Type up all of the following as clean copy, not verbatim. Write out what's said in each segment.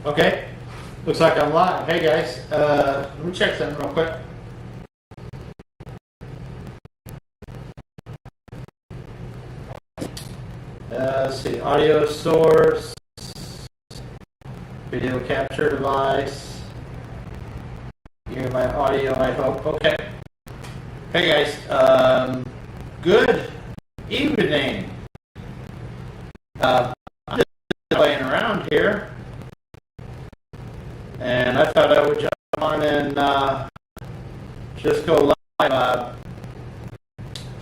Okay, looks like I'm live. Hey guys, let me check something real quick. Let's see, audio source, video capture device. You hear my audio, I hope. Okay. Hey guys, good evening. I'm just playing around here, and I thought I would jump on and just go live.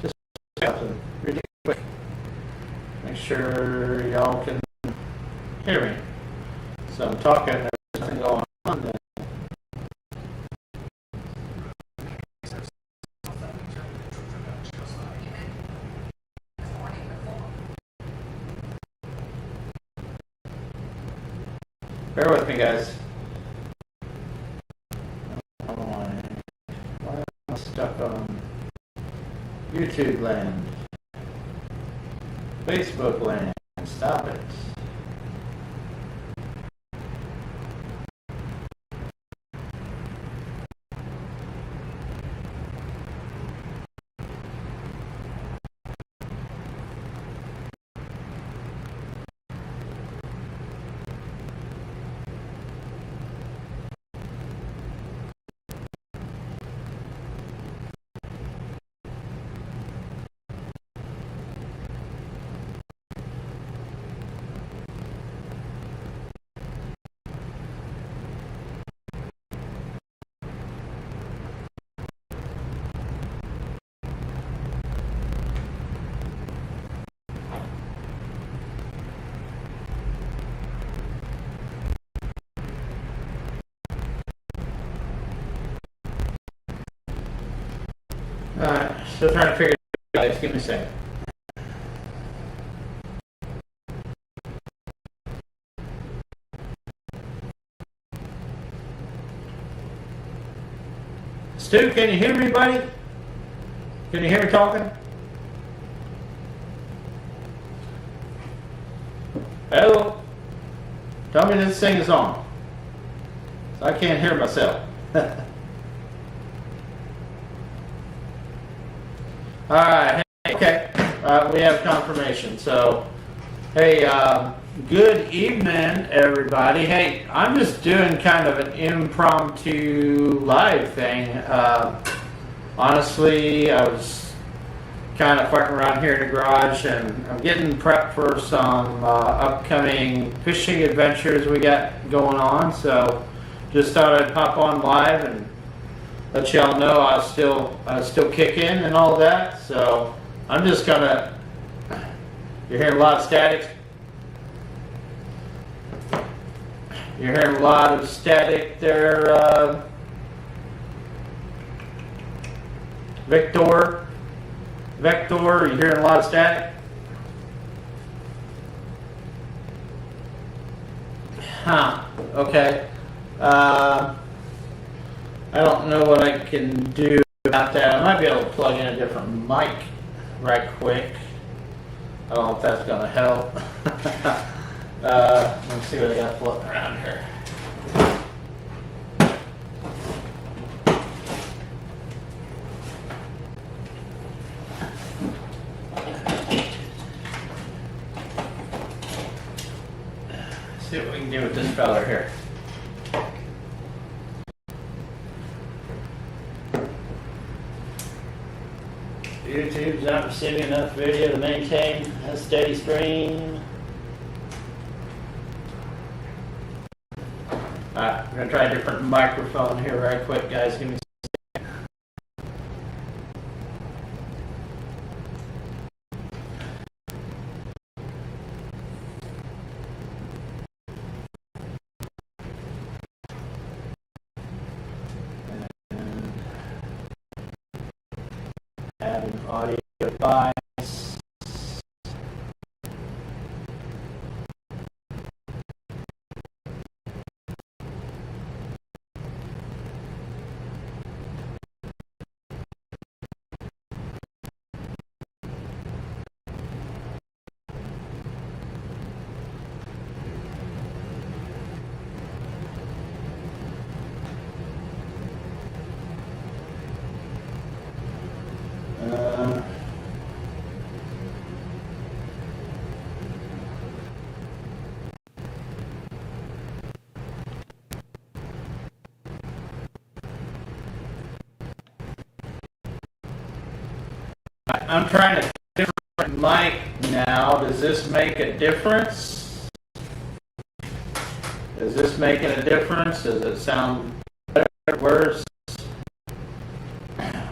Just something really quick. Make sure y'all can hear me. So I'm talking, there's nothing going on there. Bear with me, guys. Why am I stuck on YouTube land? Facebook land. Stop it. Alright, still trying to figure it out, guys. Give me a second. Stu, can you hear me, buddy? Can you hear me talking? Hello? Tell me this thing is on. So I can't hear myself. Alright, okay. We have confirmation. So, hey, good evening, everybody. Hey, I'm just doing kind of an impromptu live thing. Honestly, I was kind of fucking around here in the garage, and I'm getting prepped for some upcoming fishing adventures we got going on. So, just thought I'd pop on live and let y'all know I was still kicking and all that. So I'm just gonna. You're hearing a lot of static. You're hearing a lot of static there, Victor. You're hearing a lot of static. Huh. Okay. I don't know what I can do about that. I might be able to plug in a different mic right quick. I don't know if that's going to help. Let's see what I got floating around here. Let's see what we can do with this fella here. YouTube's not receiving enough video to maintain a steady stream. Alright, I'm going to try a different microphone here right quick, guys. Give me a second. Add an audio device. I'm trying a different mic now. Does this make a difference? Is this making a difference? Does it sound better, worse?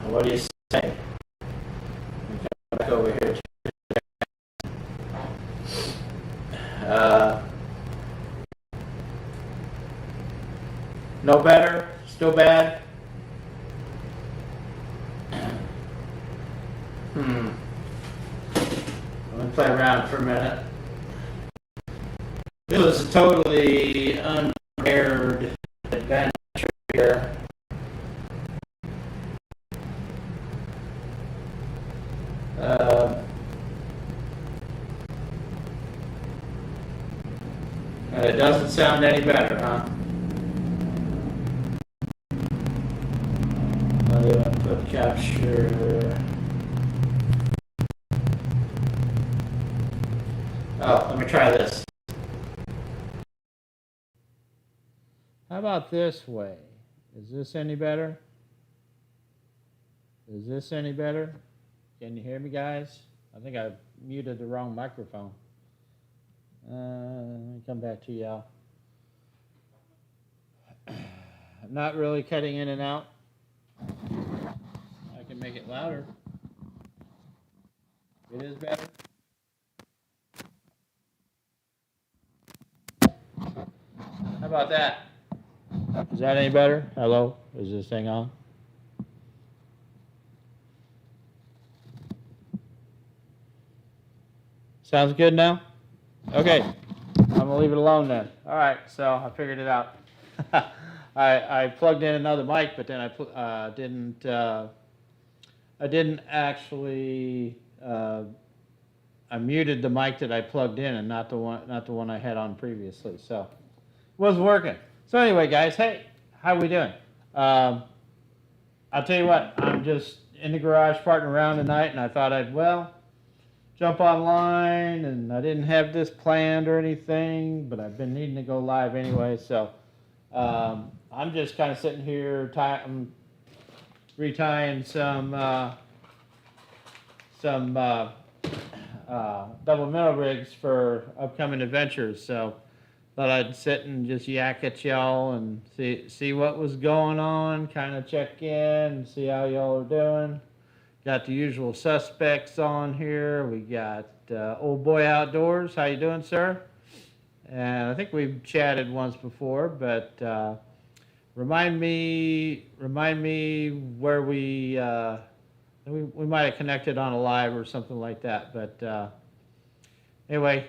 What do you say? Come back over here. No better? Still bad? Let me play around for a minute. It was a totally unprepared adventure here. And it doesn't sound any better, huh? Put capture. Oh, let me try this. How about this way? Is this any better? Is this any better? Can you hear me, guys? I think I muted the wrong microphone. Let me come back to y'all. I'm not really cutting in and out. I can make it louder. It is better. How about that? Is that any better? Hello? Is this thing on? Sounds good now? Okay. I'm going to leave it alone then. All right, so I figured it out. I plugged in another mic, but then I didn't actually I muted the mic that I plugged in and not the one I had on previously. So it wasn't working. So anyway, guys, hey, how we doing? I'll tell you what, I'm just in the garage farting around tonight, and I thought I'd, jump online, and I didn't have this planned or anything, but I've been needing to go live anyway, so I'm just kind of sitting here retying some double minnow rigs for upcoming adventures, so thought I'd sit and just yak at y'all and see what was going on, kind of check in and see how y'all are doing. Got the usual suspects on here. We got Old Boy Outdoors. How you doing, sir? And I think we've chatted once before, but remind me where we might have connected on a live or something like that. But anyway,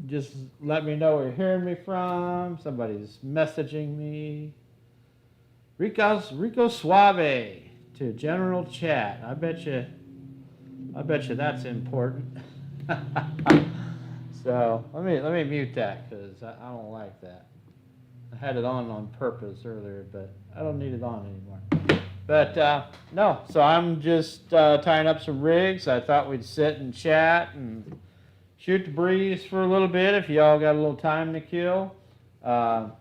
just let me know where you're hearing me from. Somebody's messaging me. Rico Suave to general chat. I bet you that's important. So let me mute that because I don't like that. I had it on purpose earlier, but I don't need it on anymore. But no, so I'm just tying up some rigs. I thought we'd sit and chat and shoot the breeze for a little bit if y'all got a little time to kill. I'm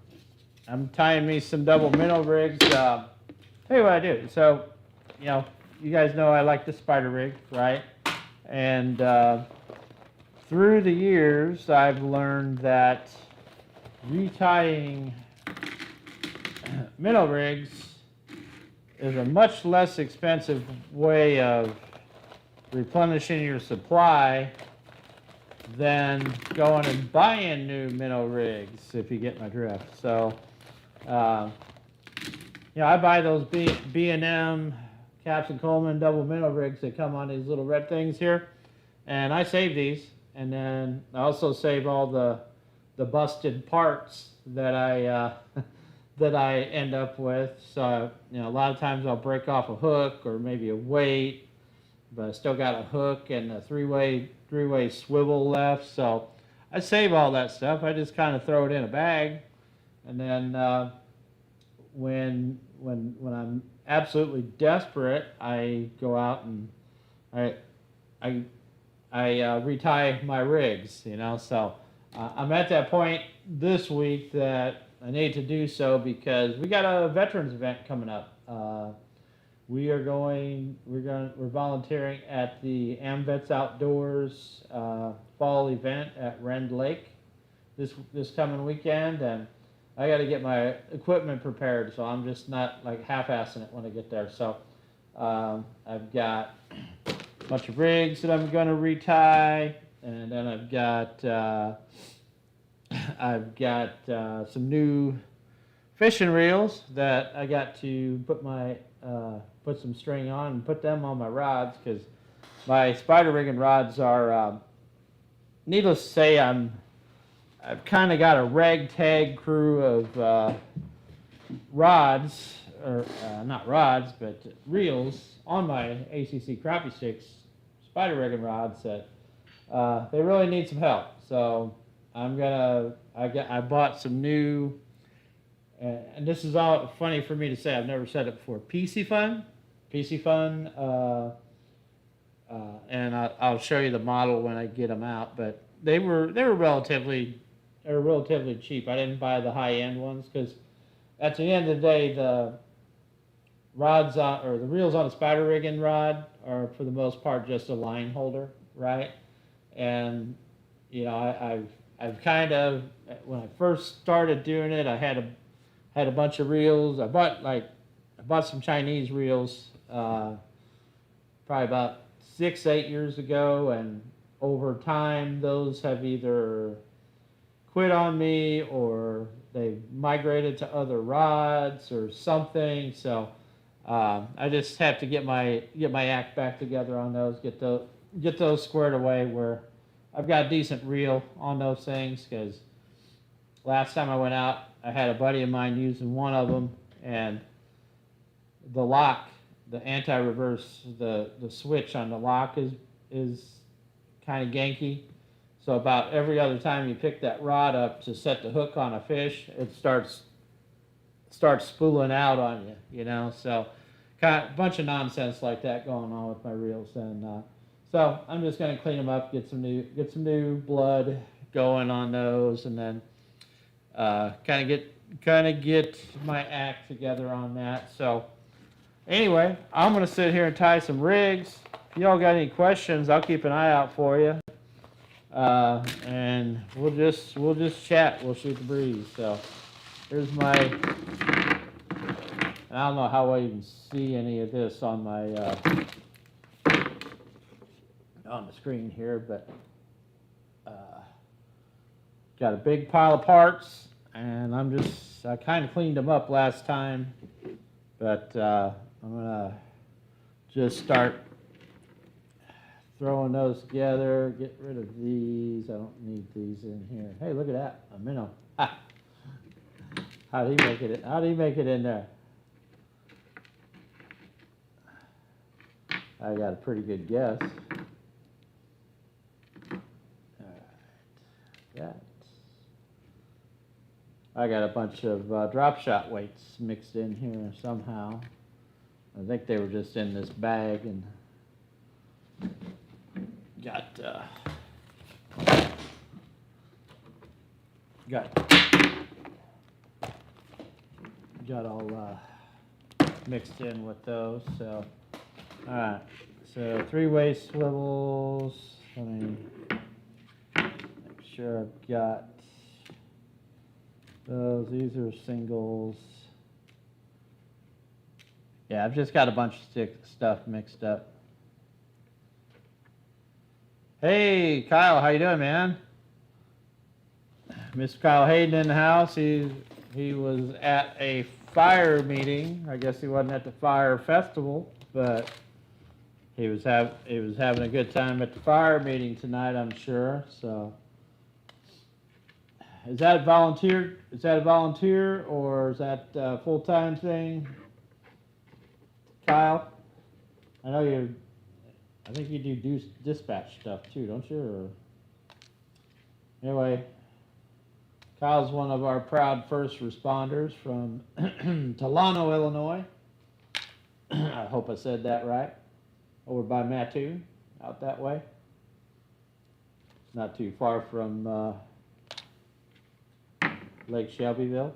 tying me some double minnow rigs. Tell you what I do. So, you guys know I like the spider rig, right? And through the years, I've learned that retying minnow rigs is a much less expensive way of replenishing your supply than going and buying new minnow rigs, if you get my drift. So, I buy those B&M Captain Coleman double minnow rigs that come on these little red things here, and I save these, and then I also save all the busted parts that I that I end up with. So a lot of times I'll break off a hook or maybe a weight, but I still got a hook and a three-way swivel left. So I save all that stuff. I just kind of throw it in a bag, and then when I'm absolutely desperate, I go out and I retie my rigs. So I'm at that point this week that I need to do so because we got a veterans event coming up. we're volunteering at the AmVets Outdoors fall event at Rend Lake this coming weekend, and I got to get my equipment prepared, so I'm just not like half-assing it when I get there. So I've got a bunch of rigs that I'm going to retie, and then I've got some new fishing reels that I got to put some string on and put them on my rods, because my spider rigging rods are, needless to say, I've kind of got a ragtag crew of rods, or not rods, but reels on my ACC crappie sticks, spider rigging rods that they really need some help. So I bought some new, and this is all funny for me to say, I've never said it before, PC Fun, and I'll show you the model when I get them out, but they were relatively cheap. I didn't buy the high-end ones, because at the end of the day, the reels on a spider rigging rod are for the most part just a line holder, right? And I've kind of, when I first started doing it, I had a bunch of reels. I bought some Chinese reels probably about 6-8 years ago, and over time those have either quit on me or they've migrated to other rods or something. So I just have to get my act back together on those, get those squared away where I've got a decent reel on those things, because last time I went out, I had a buddy of mine using one of them, and the lock, the anti-reverse, the switch on the lock is kind of ganky. So about every other time you pick that rod up to set the hook on a fish, it starts spooling out on you, So kind of a bunch of nonsense like that going on with my reels, and so I'm just going to clean them up, get some new blood going on those, and then kind of get my act together on that. So anyway, I'm going to sit here and tie some rigs. If y'all got any questions, I'll keep an eye out for you. And we'll just chat. We'll shoot the breeze. So here's my. I don't know how well you can see any of this on my on the screen here, but got a big pile of parts, and I kind of cleaned them up last time, but I'm gonna just start throwing those together, get rid of these. I don't need these in here. Hey, look at that, a minnow. Ha. How'd he make it in there? I got a pretty good guess. That. I got a bunch of drop shot weights mixed in here somehow. I think they were just in this bag, and got all mixed in with those. So all right, so 3-way swivels. Let me make sure I've got those. These are singles. Yeah, I've just got a bunch of stuff mixed up. Hey, Kyle, how you doing, man? Mr. Kyle Hayden in the house. He was at a fire meeting. I guess he wasn't at the fire festival, but he was having a good time at the fire meeting tonight, I'm sure. So, is that a volunteer? Is that a volunteer, or is that a full-time thing? Kyle, I know I think you do dispatch stuff too, don't you? Or, anyway, Kyle's one of our proud first responders from Tolano, Illinois. I hope I said that right. Over by Mattoon, out that way. Not too far from Lake Shelbyville,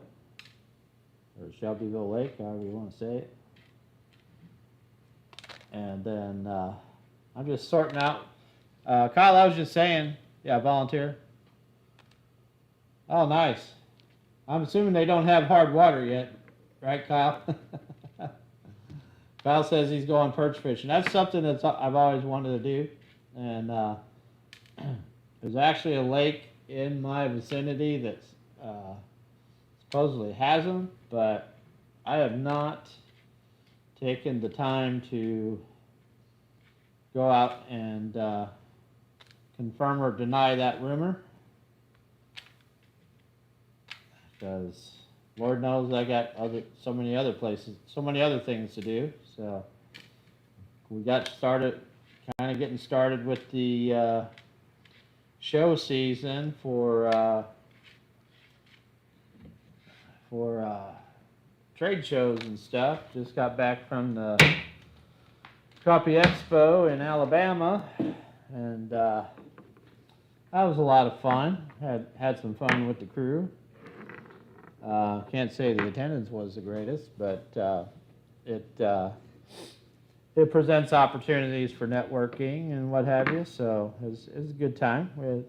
or Shelbyville Lake, however you want to say it. And then I'm just sorting out. Kyle, I was just saying, yeah, volunteer. Oh, nice. I'm assuming they don't have hard water yet, right, Kyle? Kyle says he's going perch fishing. That's something that I've always wanted to do. And there's actually a lake in my vicinity that supposedly has them, but I have not taken the time to go out and confirm or deny that rumor, because Lord knows I got so many other places, so many other things to do. So we got started, kind of getting started with the show season for trade shows and stuff. Just got back from the Crappie Expo in Alabama, and that was a lot of fun. Had some fun with the crew. Can't say the attendance was the greatest, but it presents opportunities for networking and what have you. So it was a good time. We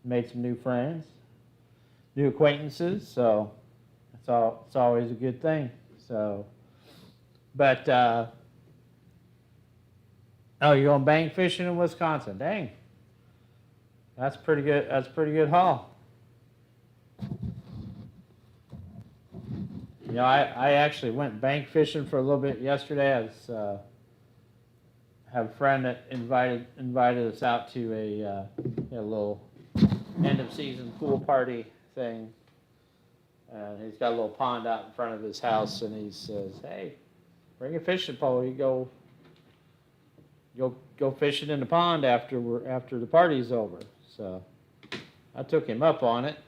made some new friends, new acquaintances. So it's always a good thing. So, but oh, you're going bank fishing in Wisconsin? Dang, that's pretty good. That's a pretty good haul. You know, I actually went bank fishing for a little bit yesterday. I was, have a friend that invited us out to a little end of season pool party thing. And he's got a little pond out in front of his house, and he says, "Hey, bring a fishing pole. You go fishing in the pond after the party's over." So I took him up on it,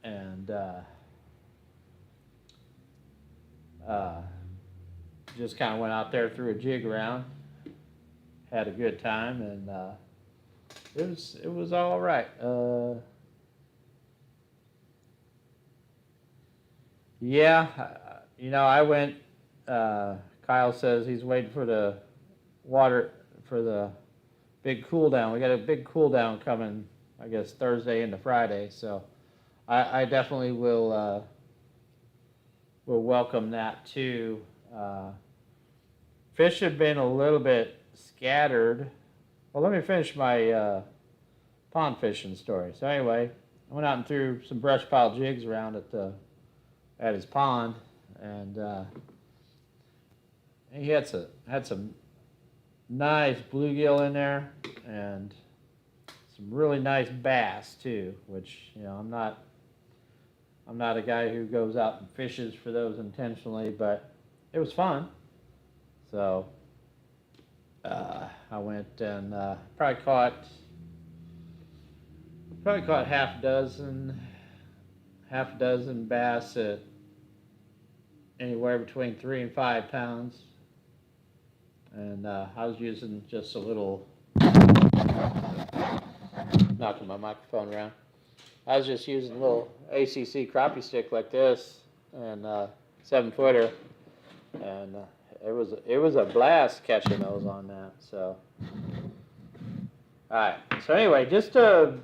and just kind of went out there, threw a jig around, had a good time, and it was all right. Yeah, you know, I went. Kyle says he's waiting for the water for the big cool down. We got a big cool down coming, I guess Thursday into Friday. So I definitely will welcome that too. Fish have been a little bit scattered. Well, let me finish my pond fishing story. So anyway, I went out and threw some brush pile jigs around at his pond, and he had some nice bluegill in there, and some really nice bass too. Which, you know, I'm not a guy who goes out and fishes for those intentionally, but it was fun. So I went and probably caught half a dozen bass at anywhere between 3 and 5 pounds. And I was using just a little, knocking my microphone around. I was just using a little ACC crappie stick like this, and 7-footer, and it was a blast catching those on that. So, all right. So anyway, just a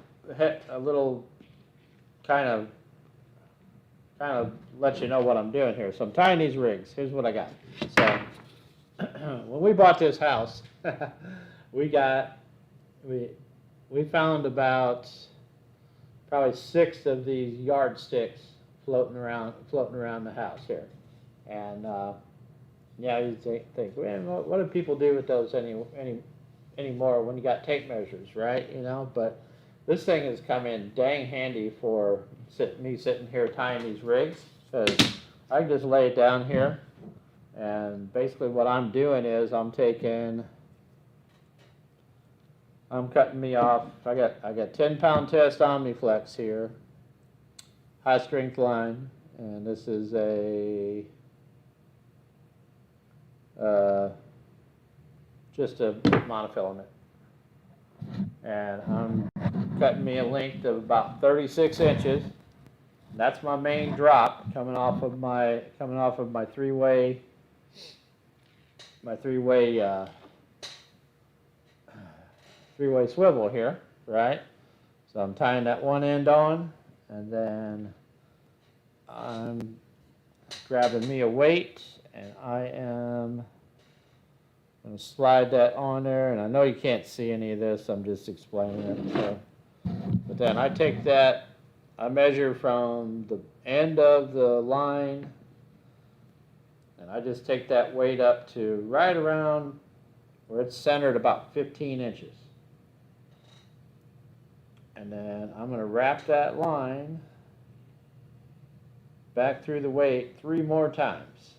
little kind of let you know what I'm doing here. So I'm tying these rigs. Here's what I got. So when we bought this house, we found about probably 6 of these yardsticks floating around the house here, and yeah, you think, man, what do people do with those anymore when you got tape measures, right? You know, but this thing has come in dang handy for me sitting here tying these rigs, because I can just lay it down here, and basically what I'm doing is I'm cutting me off. I got 10-pound test Omniflex here, high strength line, and this is just a monofilament, and I'm cutting me a length of about 36 inches. That's my main drop coming off of my three-way three-way swivel here, right? So I'm tying that one end on, and then I'm grabbing me a weight, and I am going to slide that on there. And I know you can't see any of this, I'm just explaining it. So, but then I take that, I measure from the end of the line, and I just take that weight up to right around where it's centered, about 15 inches. And then I'm going to wrap that line back through the weight 3 more times.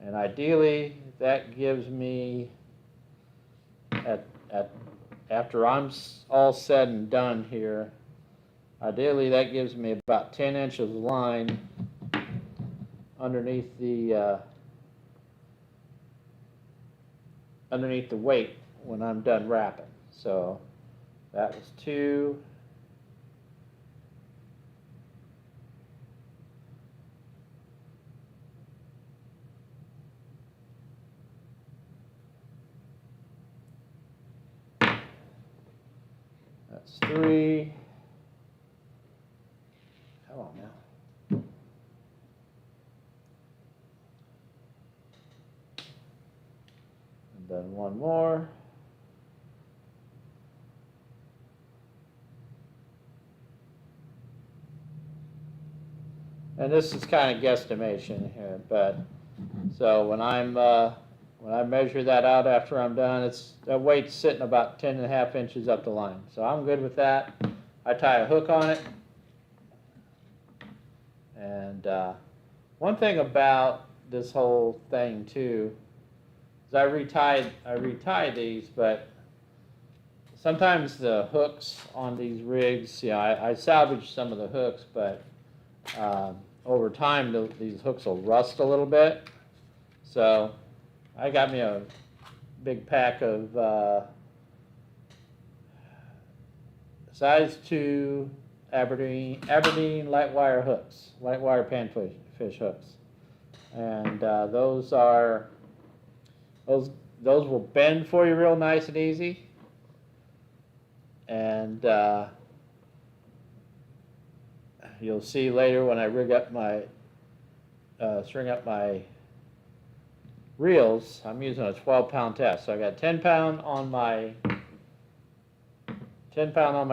And ideally, that gives me, after I'm all said and done here, ideally that gives me about 10 inches of line underneath the weight when I'm done wrapping. So that was 2. That's 3. Come on now. And then 1 more. And this is kind of guesstimation here, but so when I measure that out after I'm done, that weight's sitting about 10.5 inches up the line. So I'm good with that. I tie a hook on it. And one thing about this whole thing too is I retie these, but sometimes the hooks on these rigs, I salvage some of the hooks, but over time these hooks will rust a little bit. So I got me a big pack of size 2 Aberdeen light wire hooks, light wire panfish hooks, and those will bend for you real nice and easy, and you'll see later when I rig up my string up my reels, I'm using a 12-pound test. So I got 10 pound on my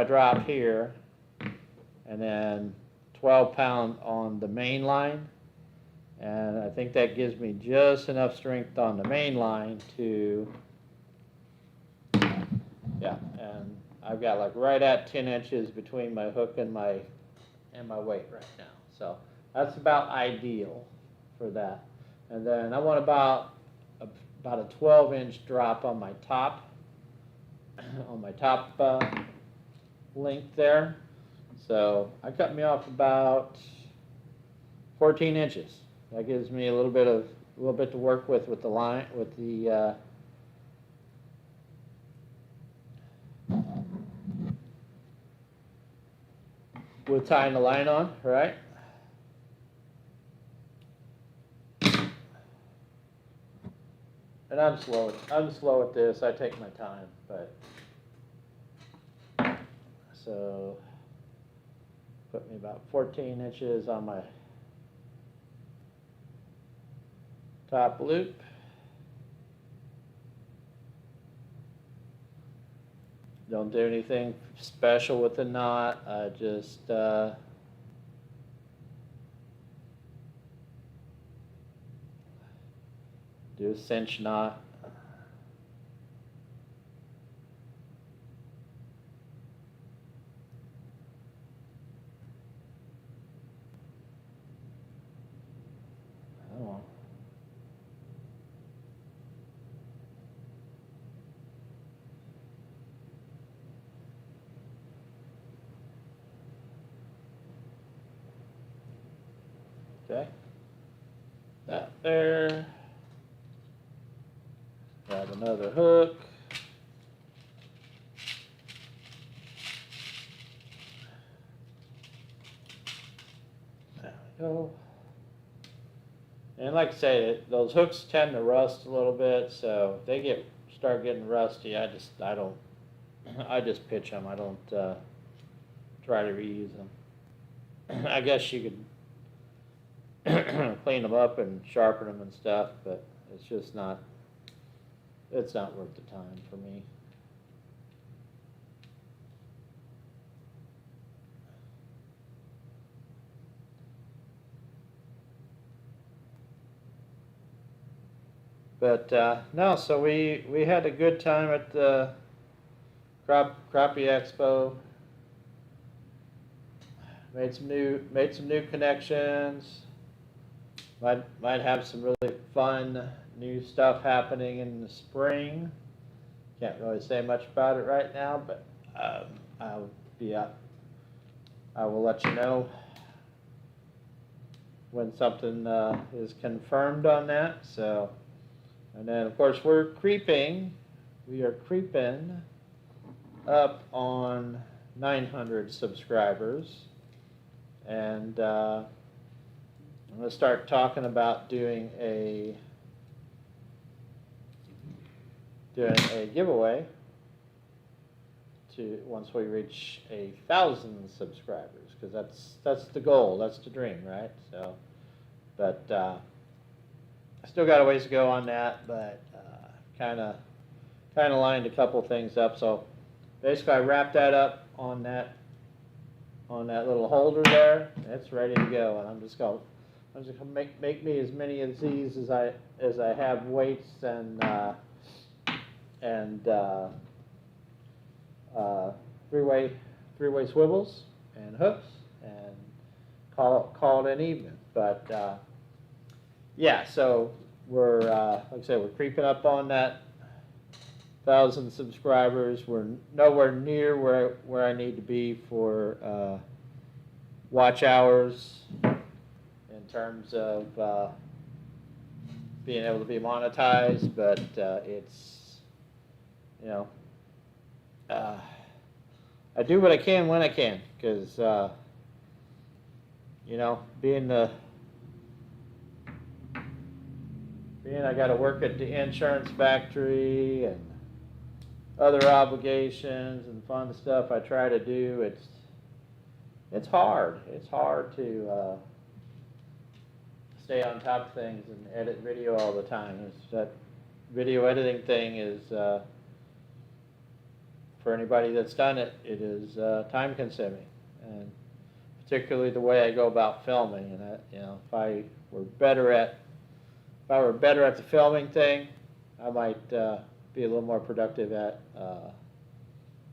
drop here, and then 12 pound on the main line. And I think that gives me just enough strength on the main line to, yeah, and I've got like right at 10 inches between my hook and my weight right now. So that's about ideal for that. And then I want about a 12-inch drop on my top length there. So I cut me off about 14 inches. That gives me a little bit to work with the line, with the with tying the line on, right? And I'm slow at this. I take my time, but so put me about 14 inches on my top loop. Don't do anything special with the knot. I just do a cinch knot. Okay, that there. Grab another hook. There we go. And like I say, those hooks tend to rust a little bit, so if they get start getting rusty, I don't I just pitch them. I don't try to reuse them. I guess you could clean them up and sharpen them and stuff, but it's just not. It's not worth the time for me. But no, so we had a good time at the Crappie Expo. Made some new connections. Might have some really fun new stuff happening in the spring. Can't really say much about it right now, but I will let you know when something is confirmed on that. So. And then, of course, we are creeping up on 900 subscribers. And I'm going to start talking about doing a giveaway once we reach 1,000 subscribers, because that's the goal, that's the dream, right? So, but I still got a ways to go on that, but kind of lined a couple things up. So basically, I wrapped that up on that little holder there. It's ready to go, and I'm just gonna make me as many of these as I have weights and three-way swivels and hooks, and call it an evening. But yeah, so we're like I said, we're creeping up on that 1,000 subscribers. We're nowhere near where I need to be for watch hours in terms of being able to be monetized, but it's, you know, I do what I can when I can, because you know, being I got to work at the insurance factory and other obligations and fun stuff I try to do. It's hard. It's hard to stay on top of things and edit video all the time. That video editing thing is, for anybody that's done it, it is time consuming, and particularly the way I go about filming. And you know, if I were better at the filming thing, I might be a little more productive at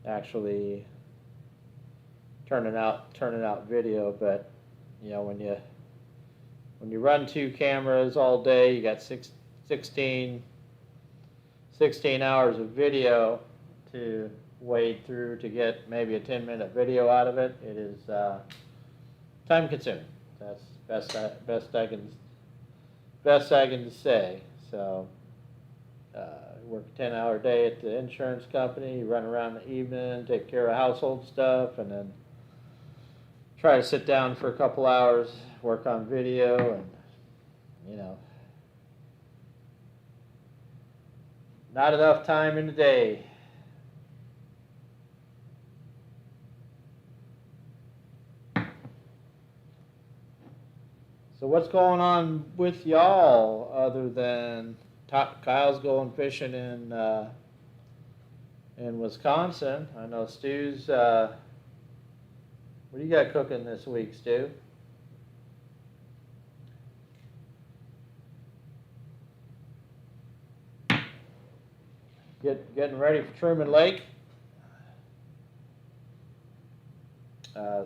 actually turning out video. But you know, when you run 2 cameras all day, you got 16 hours of video to wade through to get maybe a 10-minute video out of it. It is time consuming. That's best I can say. So work a 10-hour day at the insurance company, run around in the evening, take care of household stuff, and then try to sit down for a couple hours, work on video, and you know, not enough time in the day. So what's going on with y'all other than Kyle's going fishing in Wisconsin? I know Stu's. What do you got cooking this week, Stu? Getting ready for Truman Lake.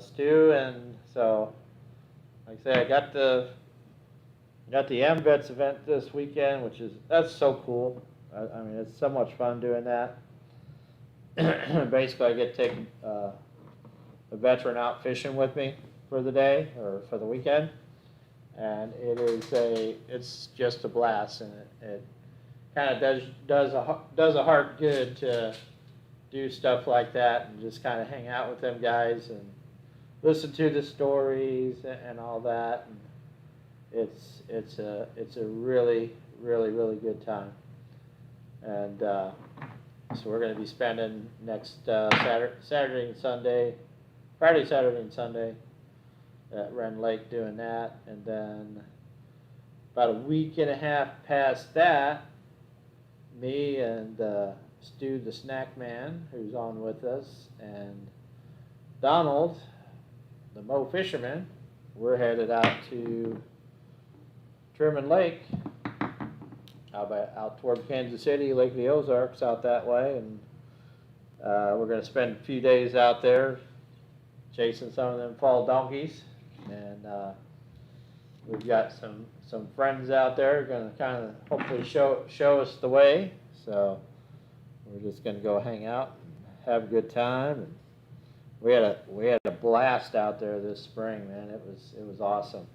Stu, and so. Like I say, I got the MVets event this weekend, that's so cool. I mean, it's so much fun doing that. Basically, I get to take a veteran out fishing with me for the day or for the weekend, and it's just a blast, and it kind of does a heart good to do stuff like that and just kind of hang out with them guys and listen to the stories and all that. And it's a really, really, really good time. And so we're going to be spending next Saturday and Sunday, Friday, Saturday, and Sunday at Wren Lake doing that. And then about a week and a half past that, me and Stu the Snack Man, who's on with us, and Donald, the Mo Fisherman, we're headed out to Truman Lake, out toward Kansas City, Lake of the Ozarks, out that way, and we're going to spend a few days out there chasing some of them fall donkeys, and we've got some friends out there going to kind of hopefully show us the way. So we're just going to go hang out and have a good time. And we had a blast out there this spring, man. It was awesome.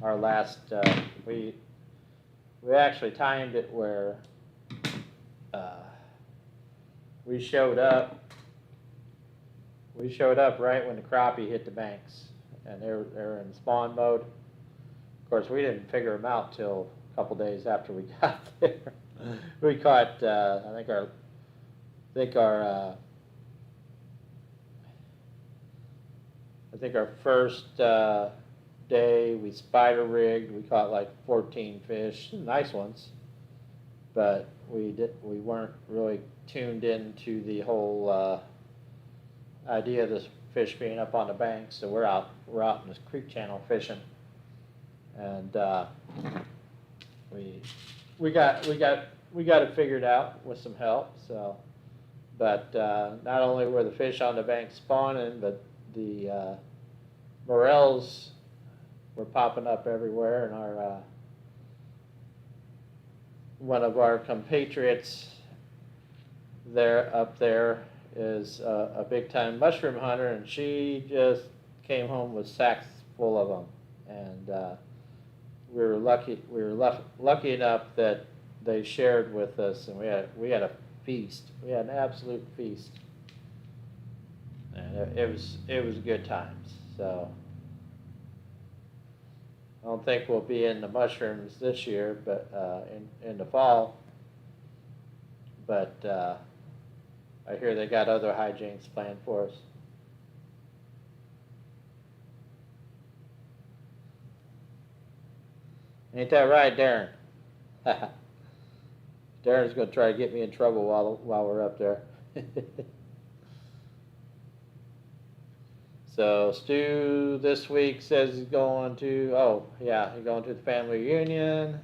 Our last we actually timed it where we showed up right when the crappie hit the banks, and they were in spawn mode. Of course, we didn't figure them out till a couple days after we got there. We caught I think our first day we spider rigged. We caught like 14 fish, nice ones, but we weren't really tuned into the whole idea of this fish being up on the banks. So we're out in this creek channel fishing, and we got it figured out with some help. So, but not only were the fish on the bank spawning, but the morels were popping up everywhere, and our one of our compatriots up there is a big time mushroom hunter, and she just came home with sacks full of them, and we were lucky enough that they shared with us, and we had a feast. We had an absolute feast, and it was good times. So I don't think we'll be in the mushrooms this year, but in the fall. But I hear they got other hijinks planned for us. Ain't that right, Darren? Darren's going to try to get me in trouble while we're up there. So Stu this week says he's going to, he's going to the family reunion,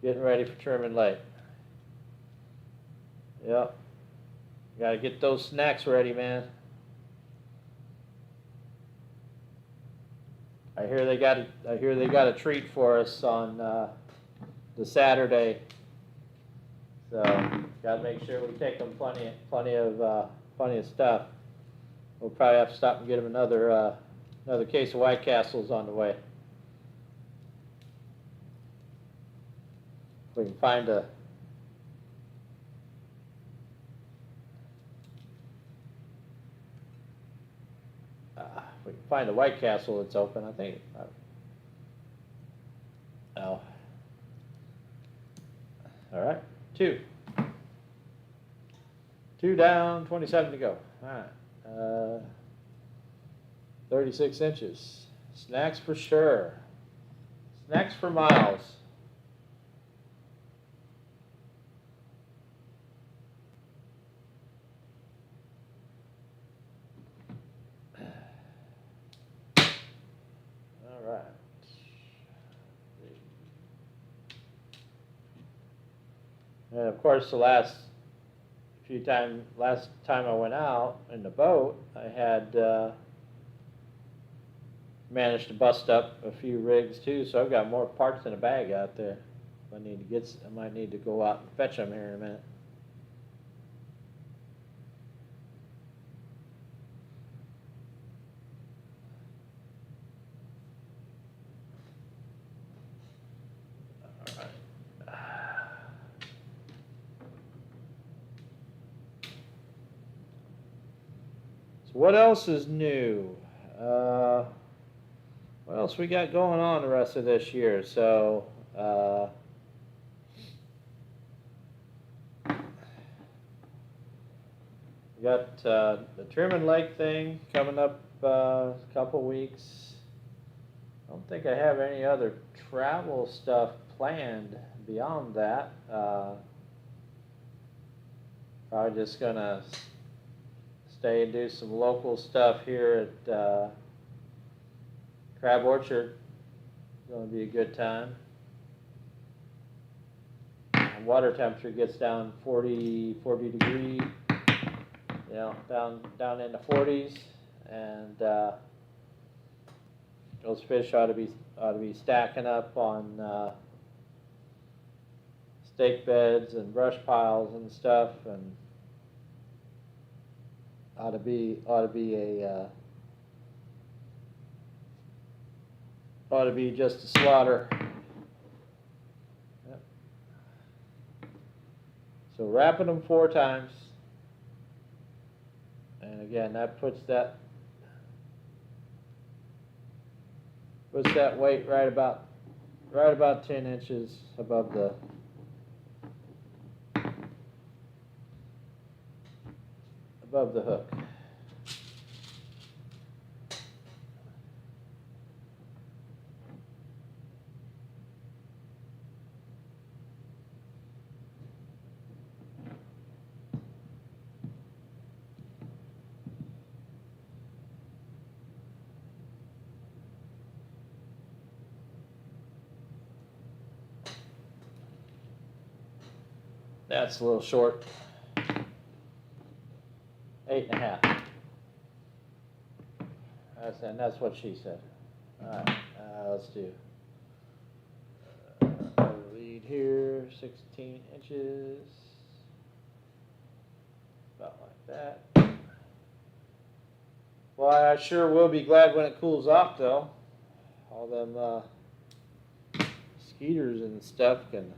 getting ready for Truman Lake. Yep. Got to get those snacks ready, man. I hear they got a treat for us on the Saturday. So got to make sure we take them plenty of stuff. We'll probably have to stop and get them another case of White Castles on the way. If we can find a White Castle that's open, I think. Oh. All right, two down, 27 to go. All right. 36 inches. Snacks for sure. Snacks for miles. All right. And of course, last time I went out in the boat, I had managed to bust up a few rigs too, so I've got more parts in a bag out there. I might need to go out and fetch them here in a minute. So what else is new? What else we got going on the rest of this year? So We got the Truman Lake thing coming up a couple weeks. I don't think I have any other travel stuff planned beyond that. Probably just gonna stay and do some local stuff here at Crab Orchard. Gonna be a good time. Water temperature gets down 40 degrees, you know, down in the 40s, and those fish ought to be stacking up on stake beds and brush piles and stuff, and ought to be just a slaughter. Yep. So wrapping them 4 times, and again that puts that weight right about 10 inches above the hook. That's a little short. 8.5. That's what she said. All right, let's do lead here, 16 inches, about like that. Well, I sure will be glad when it cools off, though. All them skeeters and stuff can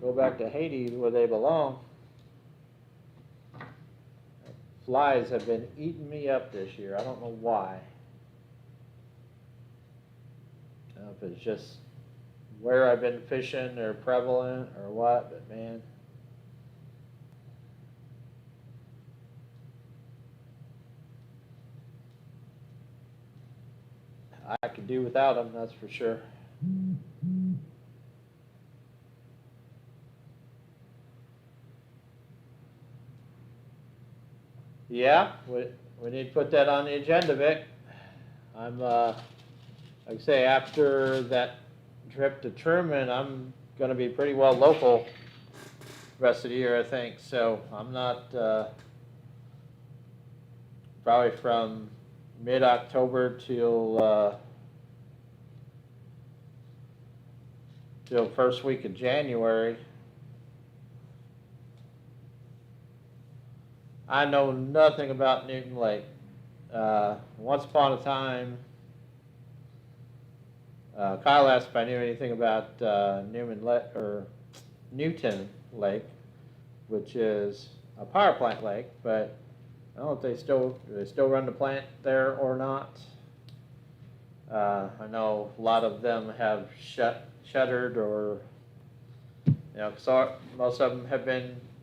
go back to Haiti where they belong. Flies have been eating me up this year. I don't know why. I don't know if it's just where I've been fishing or prevalent or what, but man. I could do without them, that's for sure. Yeah, we need to put that on the agenda, Vic. I'm, like I say, after that trip to Truman, I'm going to be pretty well local the rest of the year, I think. So I'm not, probably from mid-October till first week of January. I know nothing about Newton Lake. Once upon a time, Kyle asked if I knew anything about Newton Lake, which is a power plant lake, but I don't know if they still run the plant there or not. I know a lot of them have shuttered, or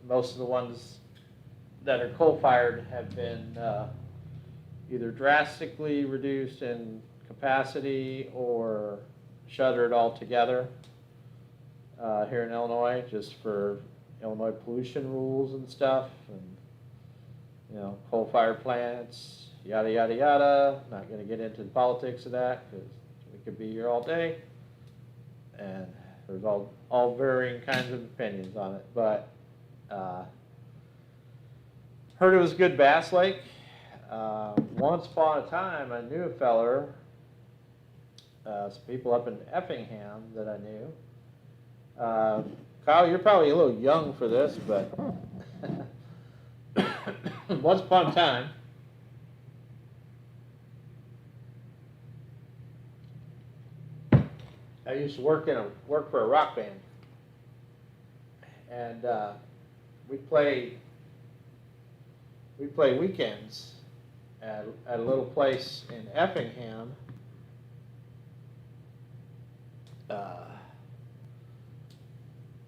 most of the ones that are coal-fired have been either drastically reduced in capacity or shuttered altogether here in Illinois, just for Illinois pollution rules and stuff, and coal-fired plants, yada yada yada. Not going to get into the politics of that because we could be here all day, and there's all varying kinds of opinions on it, but. Heard it was a good bass lake. Once upon a time, I knew a feller, some people up in Effingham that I knew. Kyle, you're probably a little young for this, but once upon a time, I used to work for a rock band, and we'd play weekends at a little place in Effingham.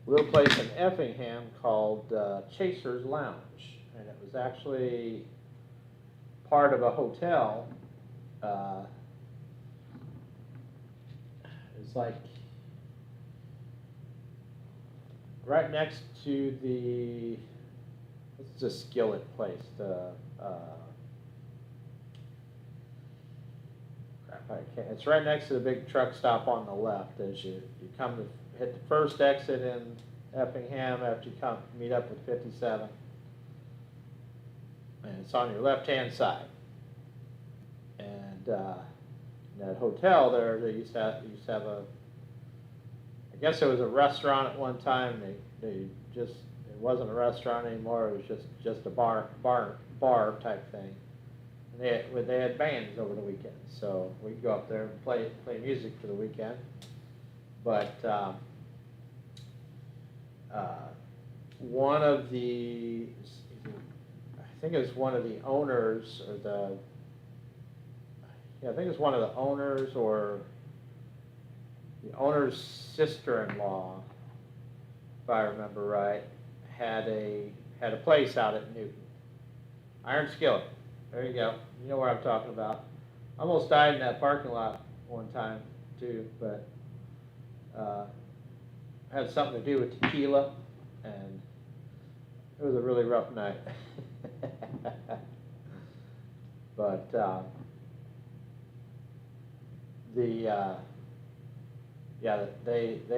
Little place in Effingham called Chaser's Lounge, and it was actually part of a hotel. It's like right next to the, what's the skillet place? It's right next to the big truck stop on the left as you come to hit the first exit in Effingham after you meet up with 57. And it's on your left-hand side. And that hotel there, they used to have a, I guess it was a restaurant at one time. It wasn't a restaurant anymore. It was just a bar type thing. And they had bands over the weekend, so we'd go up there and play music for the weekend. But one of the, I think it was one of the owners, or I think it was one of the owners or the owner's sister-in-law, if I remember right, had a place out at Newton. Iron Skillet. There you go. You know where I'm talking about. Almost died in that parking lot one time too, but had something to do with tequila, and it was a really rough night. But they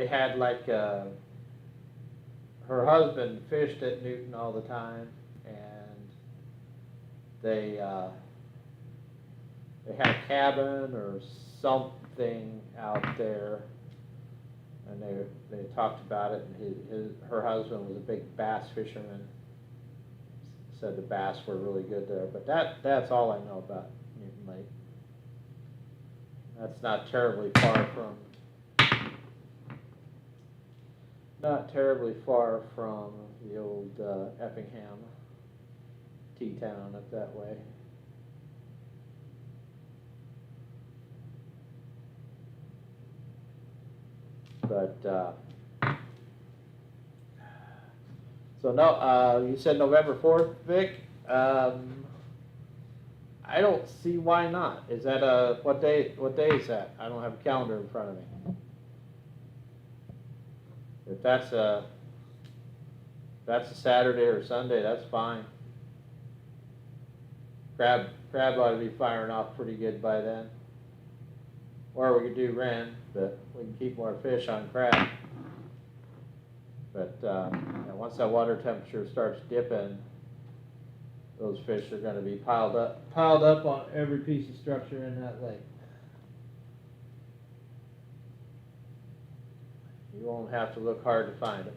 had like her husband fished at Newton all the time, and they had a cabin or something out there, and they talked about it. And her husband was a big bass fisherman. Said the bass were really good there, but that's all I know about Newton Lake. That's not terribly far from the old Effingham T-town up that way. But so no, you said November 4th, Vic. I don't see why not. Is that what day is that? I don't have a calendar in front of me. If that's a Saturday or Sunday, that's fine. Crab ought to be firing off pretty good by then. Or we could do Wren, but we can keep more fish on crab. But once that water temperature starts dipping, those fish are going to be piled up on every piece of structure in that lake. You won't have to look hard to find it.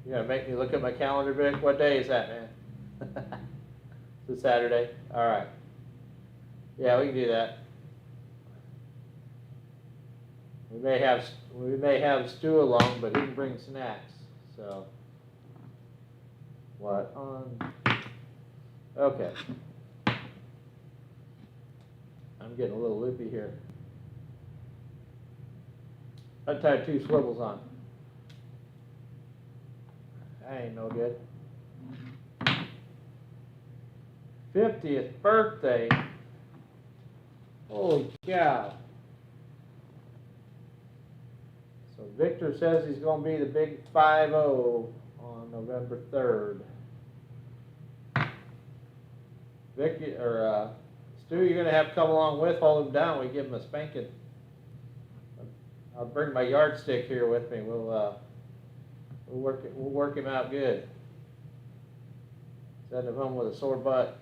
You're going to make me look at my calendar, Vic? What day is that, man? It's a Saturday? All right. Yeah, we can do that. We may have Stu along, but he can bring snacks. So, what on? Okay. I'm getting a little loopy here. I tied 2 swivels on. That ain't no good. 50th birthday. Holy cow. So Victor says he's going to be the big 5-0 on November 3rd. Vic, or Stu, you're going to have to come along with, hold him down. We give him a spanking. I'll bring my yardstick here with me. We'll work him out good. Send him home with a sore butt.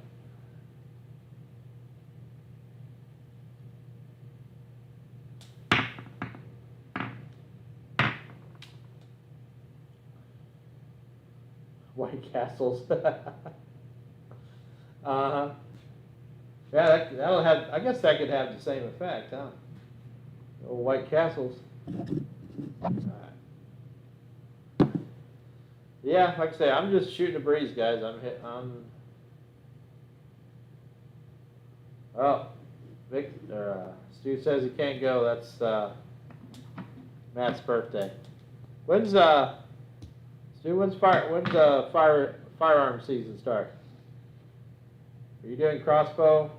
White Castles. Uh-huh. Yeah, that'll have, I guess that could have the same effect, huh? Old White Castles. All right. Yeah, like I say, I'm just shooting a breeze, guys. Stu says he can't go. That's Matt's birthday. When's Stu? When's firearm season start? Are you doing crossbow?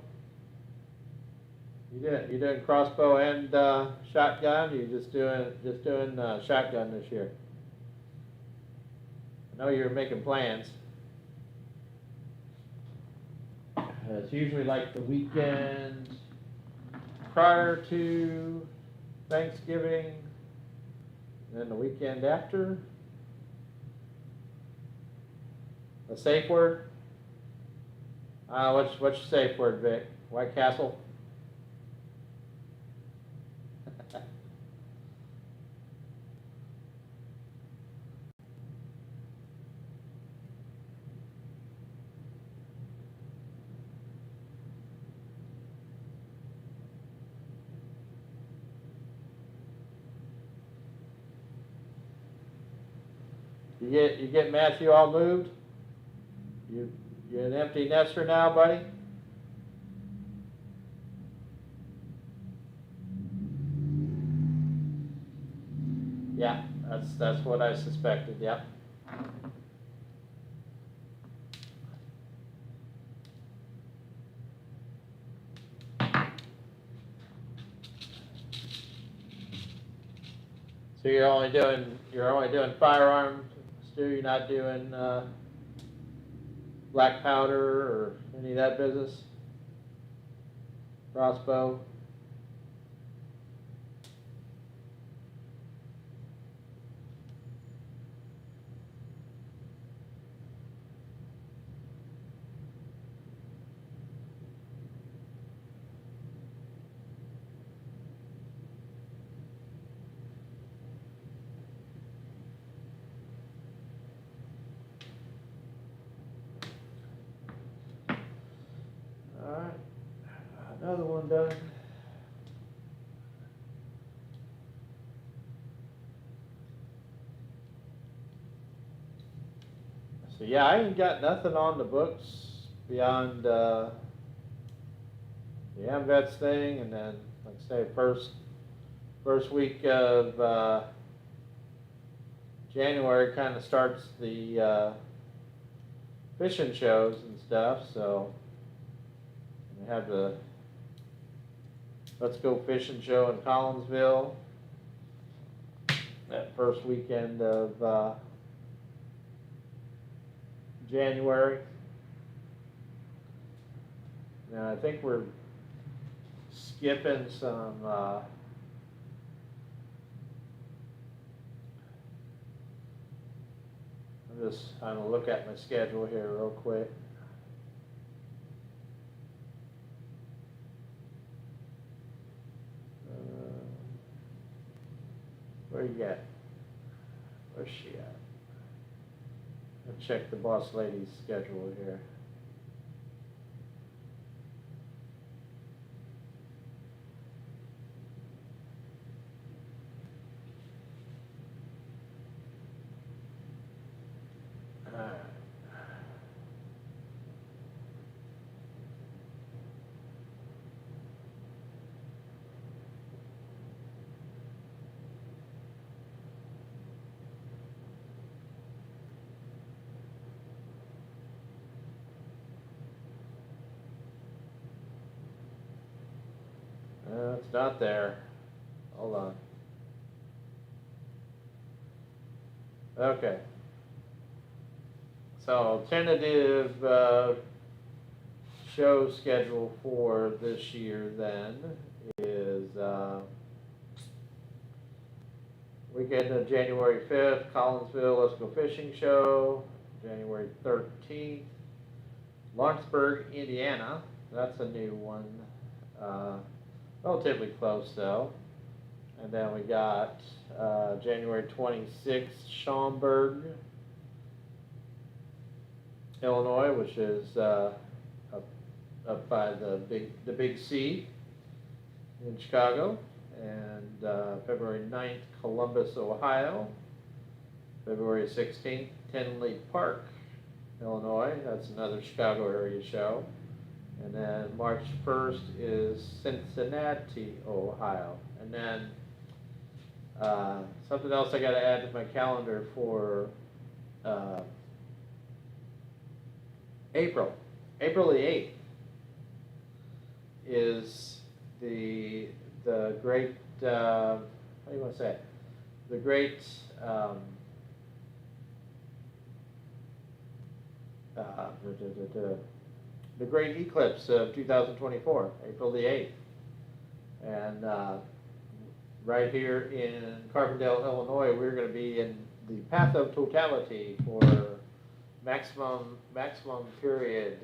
You doing crossbow and shotgun? Or you just doing shotgun this year? I know you're making plans. It's usually like the weekend prior to Thanksgiving, and then the weekend after. A safe word? What's your safe word, Vic? White Castle? You get Matthew all moved? You're an empty nester now, buddy? Yeah, that's what I suspected, yeah. So you're only doing firearms, Stu, you're not doing black powder or any of that business? Crossbow? Alright, another one done. So yeah, I ain't got nothing on the books beyond the AMVETS thing, and then, like I say, first week of January kind of starts the fishing shows and stuff, so we have the Let's Go Fishing show in Collinsville that first weekend of January. Now I think we're skipping some I'm just trying to look at my schedule here real quick. Where you at? Where's she at? I'll check the boss lady's schedule here. Alright. It's not there. Hold on. Okay. So tentative show schedule for this year then is weekend of January 5th, Collinsville Let's Go Fishing Show. January 13th, Lawrenceburg, Indiana. That's a new one. Relatively close though. And then we got January 26th, Schaumburg, Illinois, which is up by the big C in Chicago. And February 9th, Columbus, Ohio. February 16th, Tinley Park, Illinois. That's another Chicago area show. And then March 1st is Cincinnati, Ohio. And then something else I got to add to my calendar for April the 8th is the great, how do you want to say it? The great, the great eclipse of 2024, April the 8th. And right here in Carbondale, Illinois, we're going to be in the path of totality for maximum period.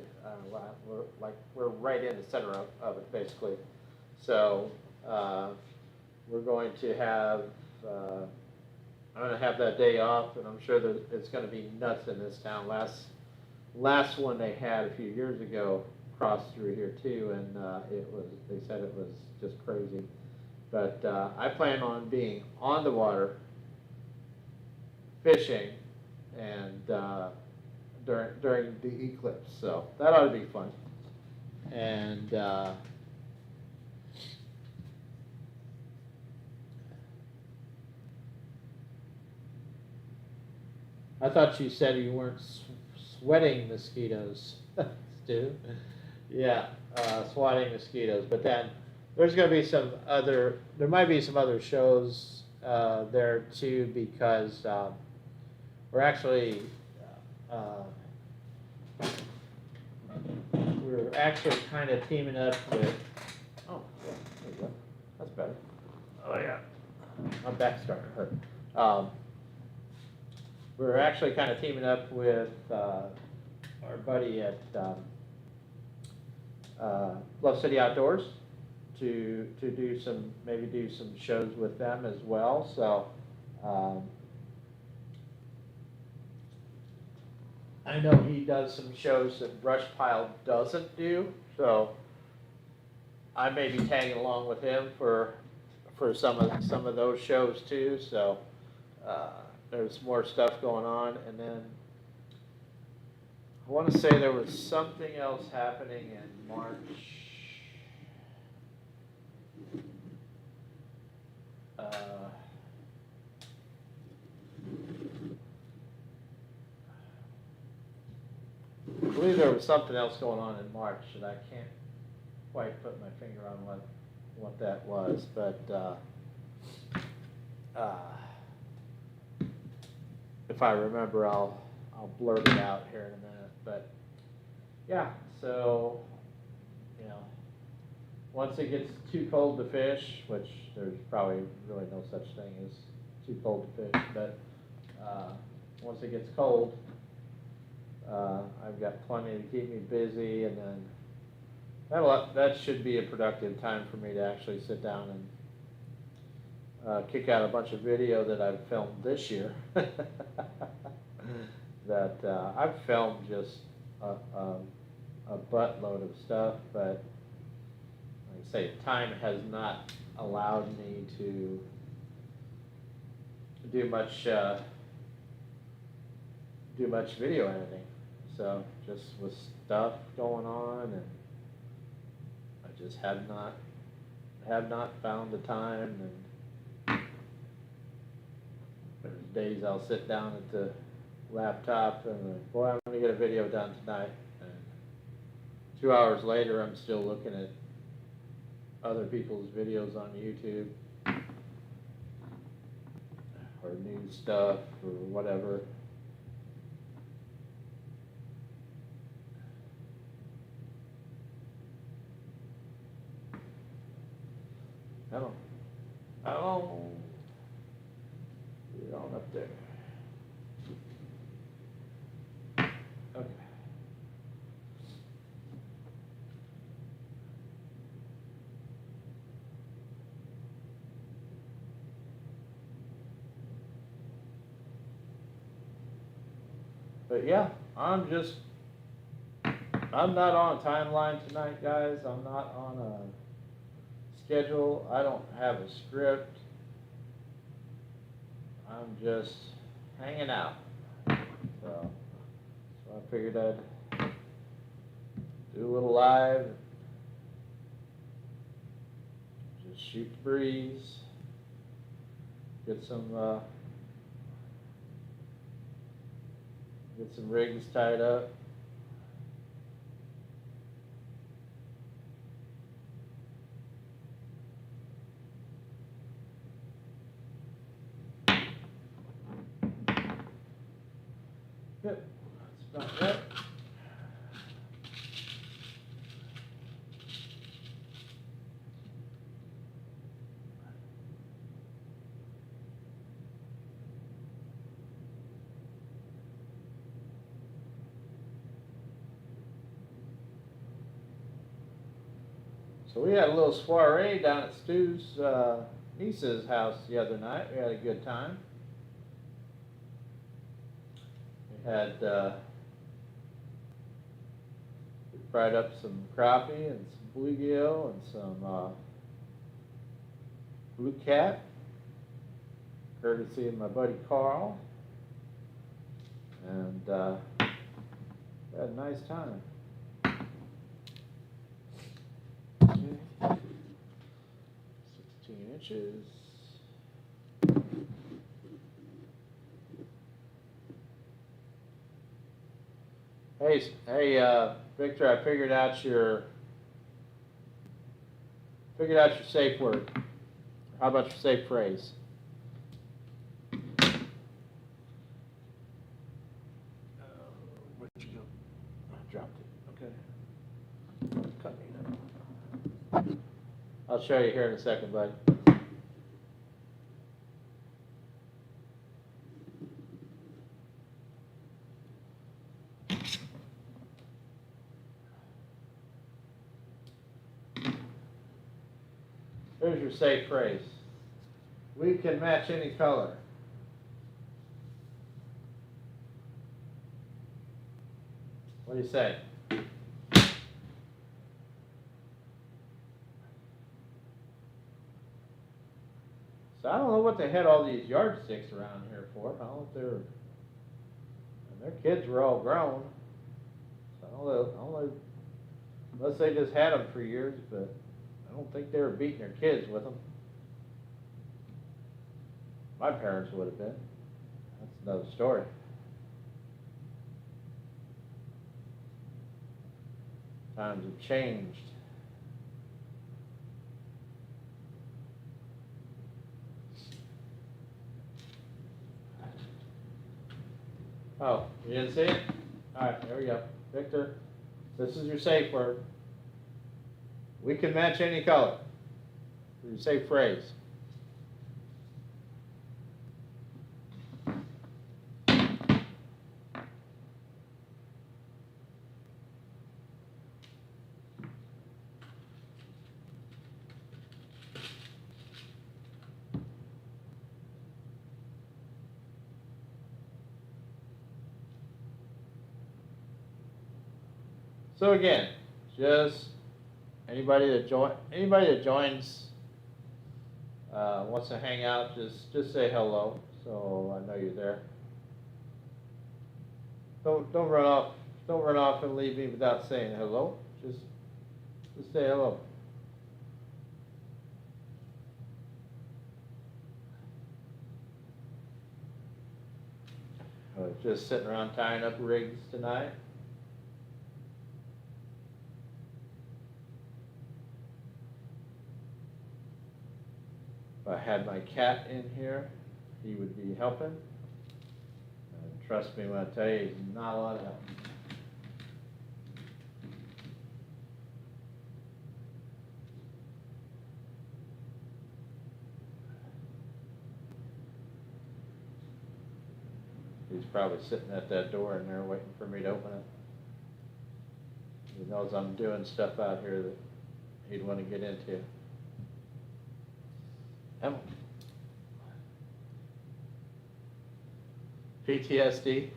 We're right in the center of it, basically. So we're going to have, I'm going to have that day off, and I'm sure that it's going to be nuts in this town. Last one they had a few years ago crossed through here too, and they said it was just crazy. But I plan on being on the water, fishing, and during the eclipse, so that ought to be fun. And I thought you said you weren't sweating mosquitoes, Stu. Yeah, swatting mosquitoes. But then there's going to be there might be some other shows there too, because we're actually kind of teaming up with. Oh, yeah, there you go. That's better. Oh yeah, my back's starting to hurt. We're actually kind of teaming up with our buddy at Love City Outdoors to do some shows with them as well. So I know he does some shows that Brush Pile doesn't do, so I may be tagging along with him for some of those shows too. So there's more stuff going on, and then I want to say there was something else happening in March. I believe there was something else going on in March that I can't quite put my finger on what that was, but if I remember, I'll blurt it out here in a minute. But yeah, so once it gets too cold to fish, which there's probably really no such thing as too cold to fish, but once it gets cold, I've got plenty to keep me busy, and then that should be a productive time for me to actually sit down and kick out a bunch of video that I've filmed this year. That I've filmed just a buttload of stuff, but like I say, time has not allowed me to do much video editing. So just with stuff going on, and I just have not found the time. And there's days I'll sit down at the laptop and like, boy, I'm gonna get a video done tonight, and 2 hours later I'm still looking at other people's videos on YouTube or new stuff or whatever. Oh, get on up there. Okay. But yeah, I'm not on a timeline tonight, guys. I'm not on a schedule. I don't have a script. I'm just hanging out. So I figured I'd do a little live. Just shoot the breeze. Get some rigs tied up. Good. That's about right. So we had a little soiree down at Stu's niece's house the other night. We had a good time. We had we fried up some crappie and some bluegill and some blue cat, courtesy of my buddy Carl, and we had a nice time. Okay. 16 inches. Hey, Victor, I figured out your safe word. How about your safe phrase? Where'd you go? I dropped it. Okay. Cut me now. I'll show you here in a second, bud. Here's your safe phrase. We can match any color. What do you say? So I don't know what they had all these yardsticks around here for. I don't know if they're, and their kids were all grown. So I don't know, unless they just had them for years, but I don't think they were beating their kids with them. My parents would have been. That's another story. Times have changed. Oh, you didn't see it? All right, there we go. Victor, this is your safe word. We can match any color. Your safe phrase. So again, just anybody that joins wants to hang out, just say hello, so I know you're there. Don't run off and leave me without saying hello. Just say hello. I was just sitting around tying up rigs tonight. If I had my cat in here, he would be helping. And trust me when I tell you, he's not a lot of help. He's probably sitting at that door in there waiting for me to open it. He knows I'm doing stuff out here that he'd want to get into. Emma. PTSD.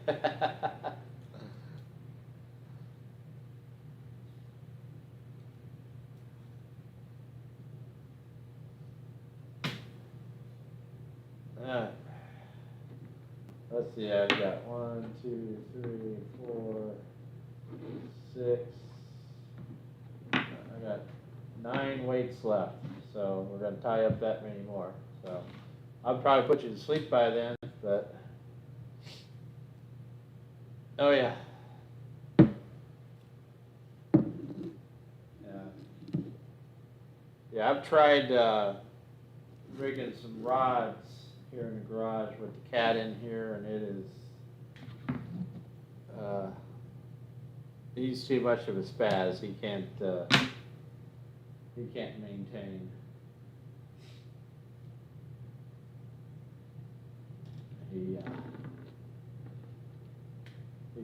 Alright. Let's see, I've got 1, 2, 3, 4, 6, 9 weights left, so we're gonna tie up that many more. So I'll probably put you to sleep by then, but oh yeah. Yeah, I've tried rigging some rods here in the garage with the cat in here, and it is he's too much of a spaz. He can't maintain. He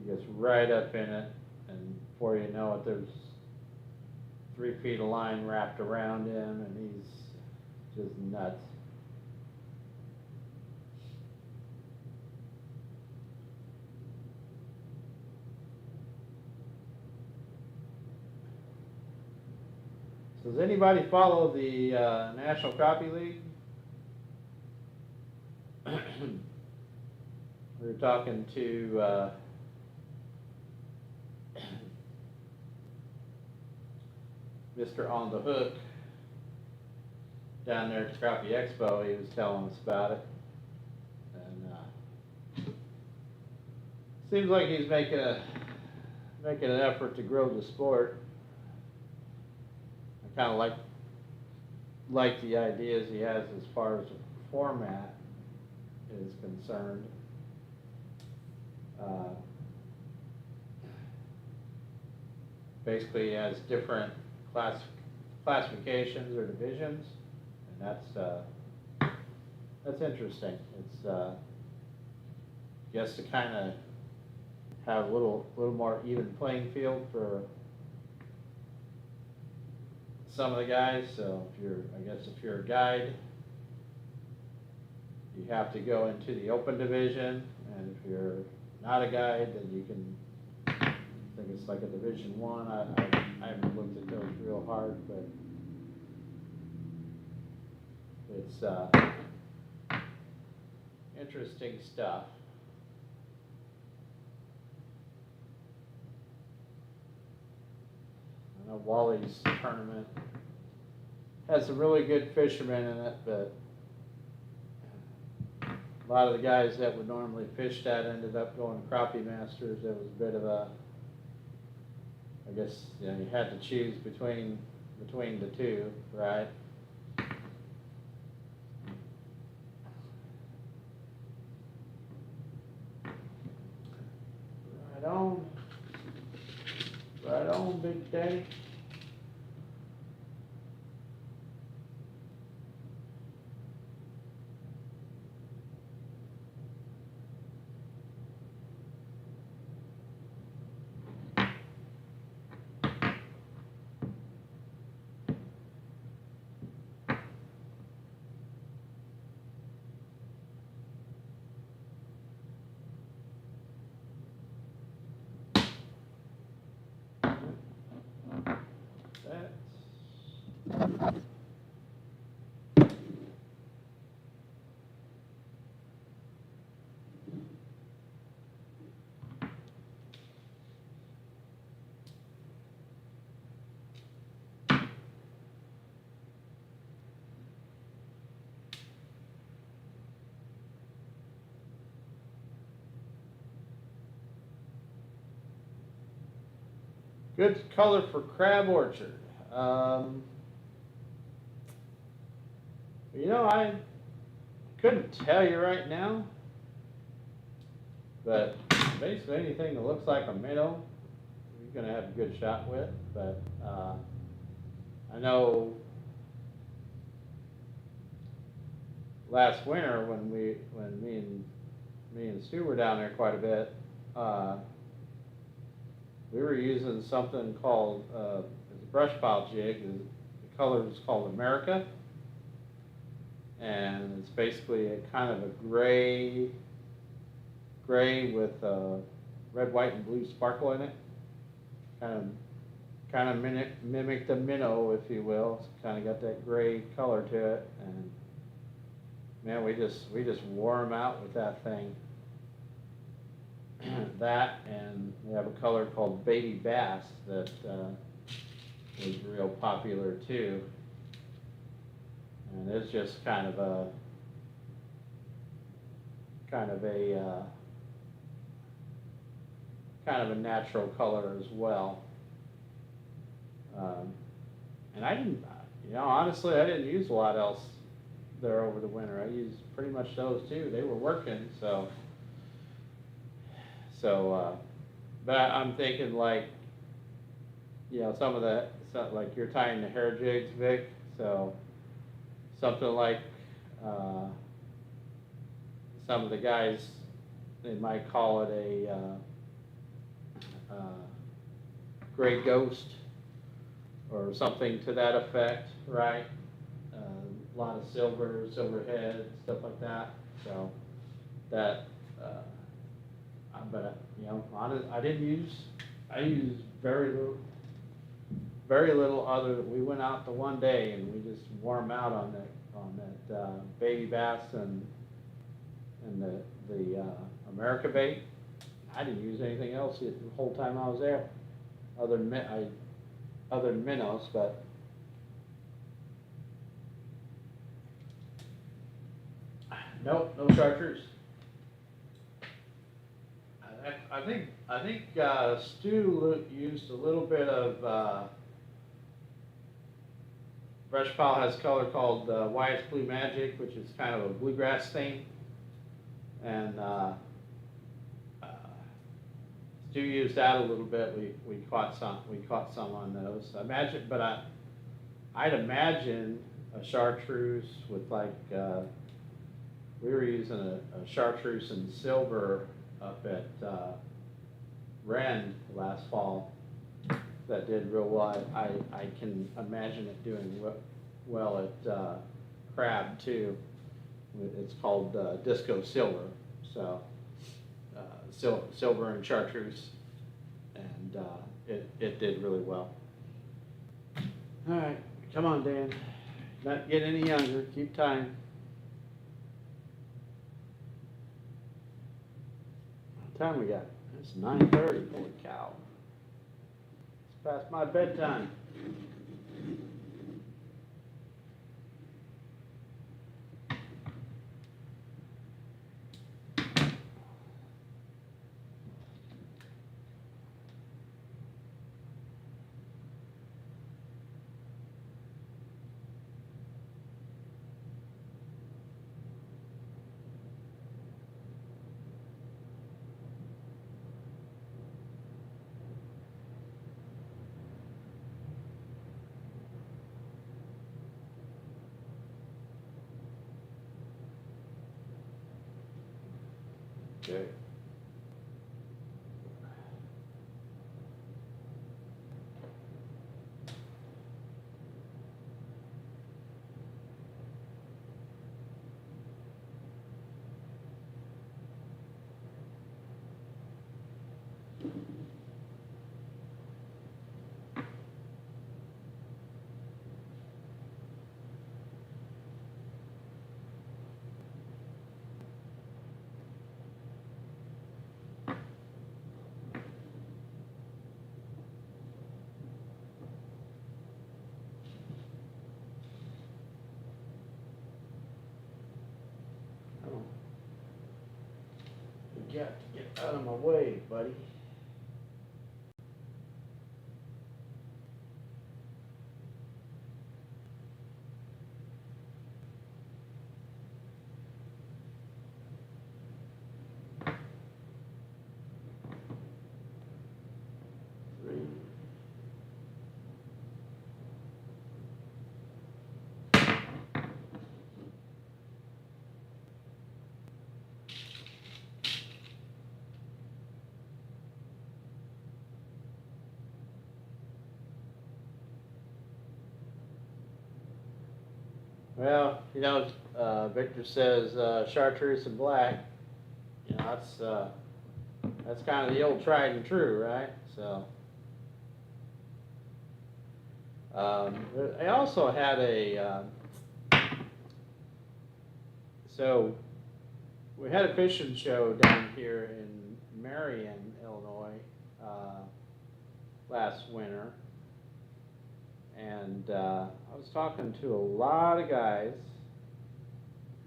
gets right up in it, and before you know it, there's 3 feet of line wrapped around him, and he's just nuts. Does anybody follow the National Crappie League? We were talking to Mr. On the Hook down there at Crappie Expo. He was telling us about it, and seems like he's making an effort to grow the sport. I kind of like the ideas he has as far as the format is concerned. Basically, he has different classifications or divisions, and that's interesting. It's I guess to kind of have a little more even playing field for some of the guys. So if you're a guide, you have to go into the open division, and if you're not a guide, then you can, I think it's like a Division 1. I haven't looked at those real hard, but it's interesting stuff. I know Wally's tournament has some really good fishermen in it, but a lot of the guys that would normally fish that ended up going to Crappie Masters. It was a bit of a, I guess, you know, you had to choose between the two, right? Right on, Big Daddy. Good color for Crab Orchard. You know, I couldn't tell you right now, but basically anything that looks like a minnow, you're going to have a good shot with. But I know last winter when me and Stu were down there quite a bit, we were using something called it's a brush pile jig. The color is called America, and it's basically a kind of a gray with red, white, and blue sparkle in it. Kind of mimic the minnow, if you will. It's kind of got that gray color to it, and man, we just wore them out with that thing. That, and we have a color called baby bass that was real popular too. And it's just kind of a natural color as well. And I didn't, honestly, I didn't use a lot else there over the winter. I used pretty much those two. They were working, so. But I'm thinking like, some of the, like you're tying the hair jigs, Vic, so something like, some of the guys, they might call it a gray ghost or something to that effect, right? A lot of silver head, stuff like that. So that, but I used very little other. We went out the one day and we just wore them out on that baby bass and the America bait. I didn't use anything else the whole time I was there, other than minnows, but. Nope, no chartreuse. I think Stu used a little bit of Brush Pile has a color called Wyatt's Blue Magic, which is kind of a bluegrass theme, and Stu used that a little bit. We caught some on those. I'd imagine a chartreuse with like we were using a chartreuse and silver up at Ren last fall that did real well. I can imagine it doing well at Crab too. It's called Disco Silver, so silver and chartreuse, and it did really well. All right, come on, Dan. Not get any younger. Keep time. What time we got? It's 9:30. Holy cow! It's past my bedtime. Okay. You got to get out of my way, buddy. Well, Victor says chartreuse and black. That's kind of the old tried and true, right? So, I also had so we had a fishing show down here in Marion, Illinois, last winter. and I was talking to a lot of guys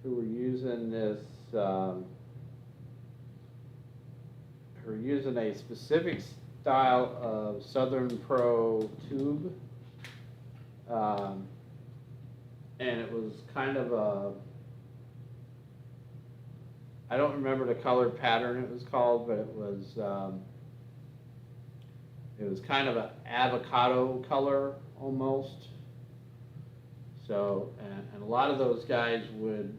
who were using this, who were using a specific style of Southern Pro tube, and it was kind of a, I don't remember the color pattern it was called, but it was kind of an avocado color almost. So, and a lot of those guys would,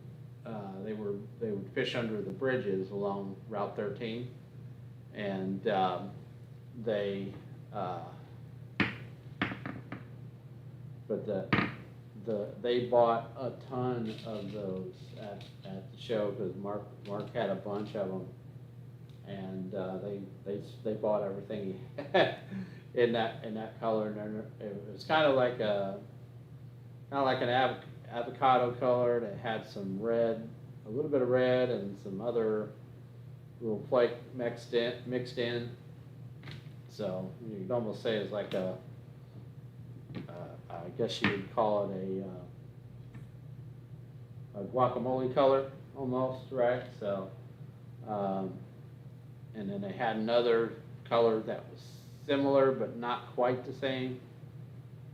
they would fish under the bridges along Route 13, and they, but they bought a ton of those at the show because Mark had a bunch of them, and they bought everything he had in that color, and it was kind of like an avocado color that had some red, a little bit of red, and some other little flake mixed in. So you could almost say it's like a, I guess you would call it a guacamole color almost, right? So, and then they had another color that was similar but not quite the same.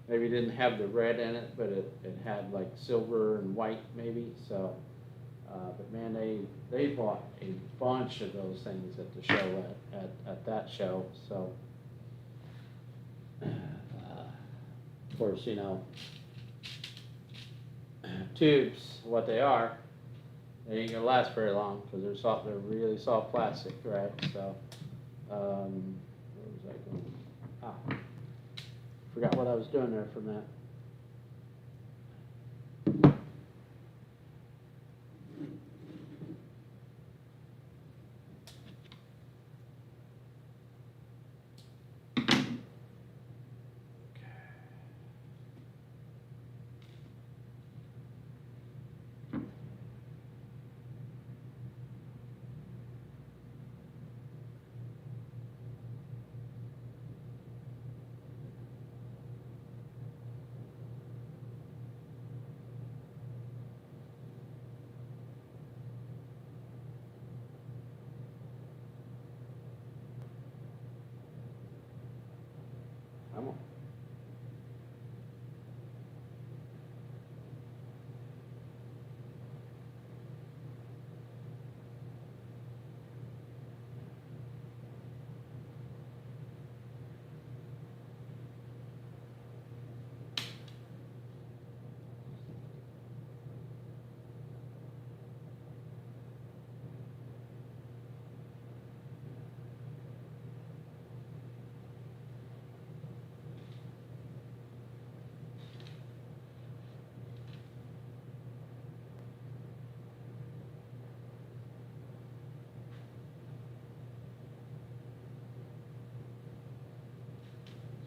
Maybe it didn't have the red in it, but it had like silver and white maybe. So, but man, they bought a bunch of those things at the show, at that show. So, of course, you know, tubes, what they are, they ain't gonna last very long because they're really soft plastic, right? So, where was I going? Forgot what I was doing there from that. Come on.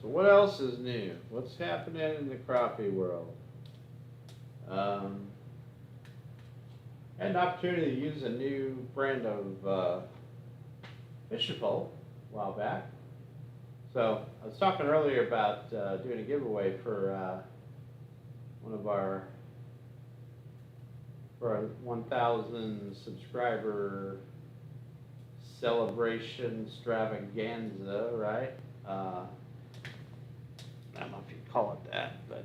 So what else is new? What's happening in the crappie world? Had an opportunity to use a new brand of fishing pole a while back. So I was talking earlier about doing a giveaway for one of our 1,000 subscriber celebration extravaganza, right? I don't know if you call it that, but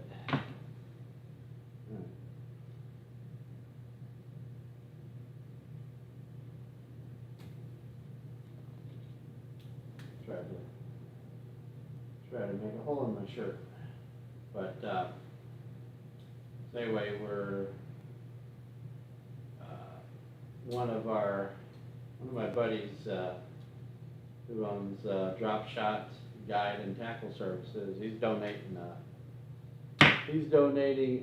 try to make a hole in my shirt. But so anyway, we're one of my buddies who owns Drop Shot Guide and Tackle Services. He's donating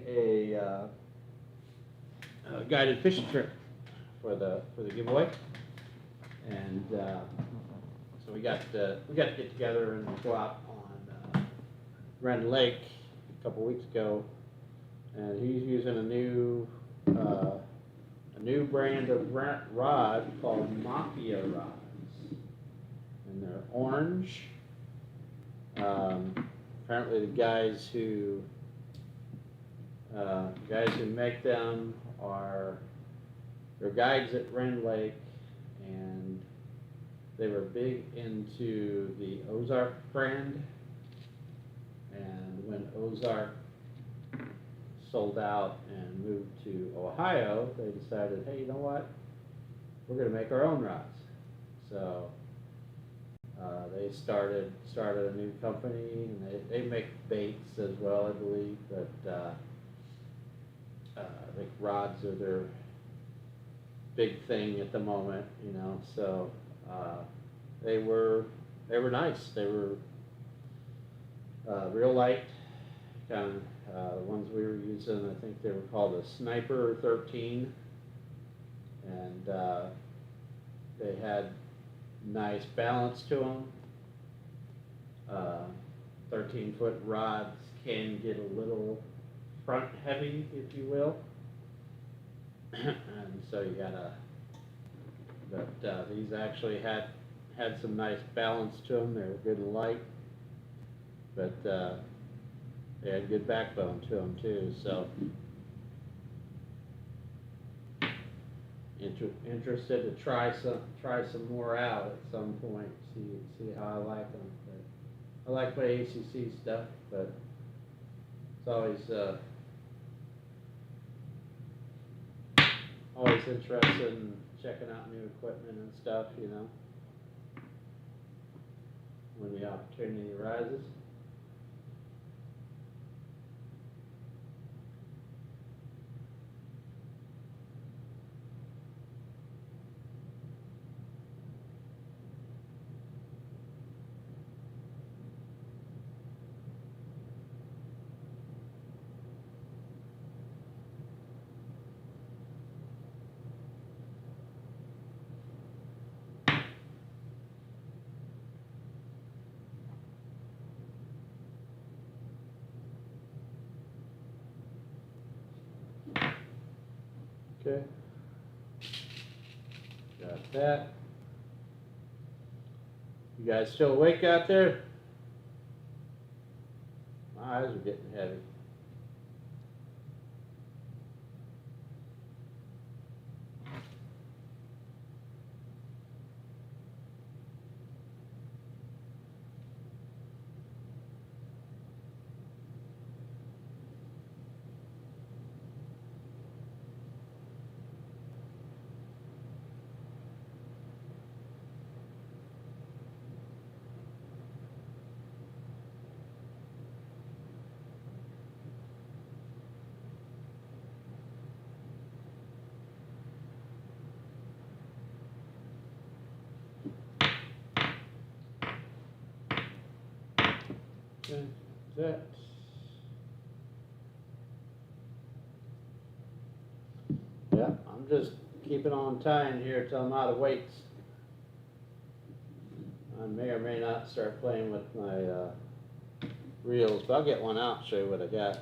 a guided fishing trip for the giveaway, and so we got to get together and go out on Ren Lake a couple weeks ago, and he's using a new brand of rod called Mafia rods, and they're orange, kind apparently the guys who make them they're guides at Rend Lake, and they were big into the Ozark brand. And when Ozark sold out and moved to Ohio, they decided, hey, you know what? We're going to make our own rods. So they started a new company, and they make baits as well, I believe. But I think rods are their big thing at the moment, you know. So they were nice. They were real light, kind of the ones we were using. I think they were called a Sniper 13, and they had nice balance to them. 13-foot rods can get a little front heavy, if you will, and so you gotta. But these actually had some nice balance to them. They were good and light, but they had good backbone to them too. So interested to try some more out at some point. See how I like them. But I like my ACC stuff, but it's always interested in checking out new equipment and stuff, you know, when the opportunity arises. Okay. Got that. You guys still awake out there? My eyes are getting heavy. Okay, that. Yeah, I'm just keeping on time here till I'm out of weights. I may or may not start playing with my reels, but I'll get one out and show you what I got.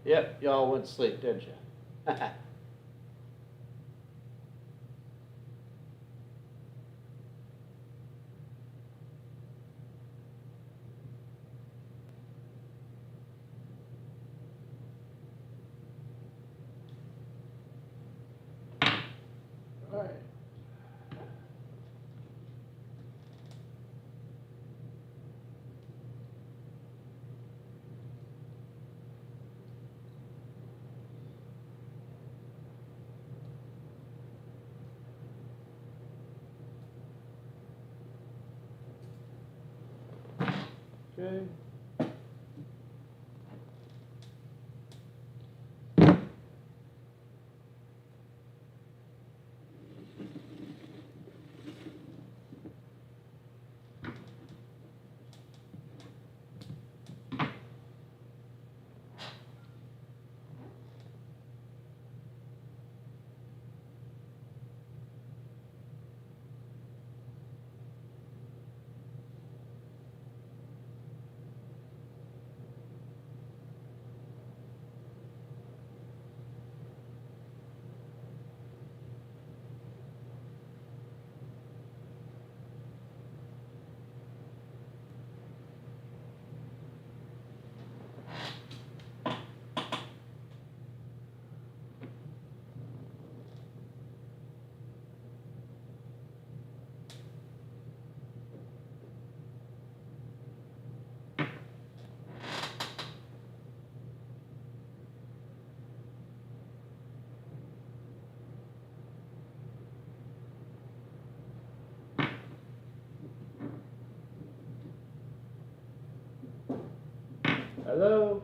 Yep, y'all went to sleep, didn't you? All right. Okay. Hello?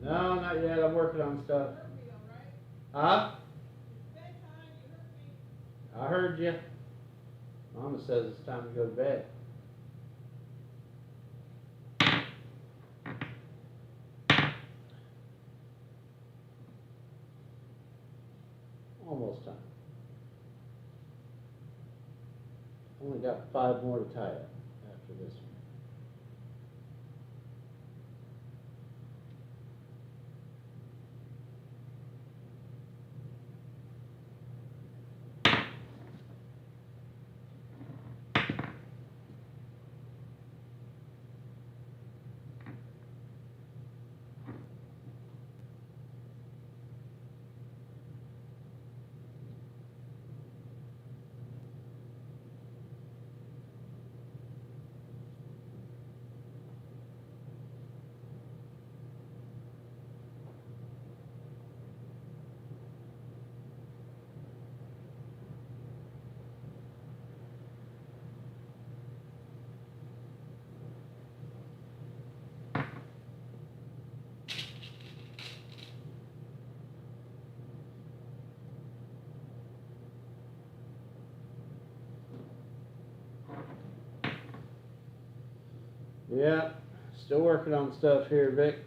No, not yet. I'm working on stuff. Huh? I heard you. Mama says it's time to go to bed. Almost time. Only got 5 more to tie up after this one. Yeah, still working on stuff here, Vic.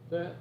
That.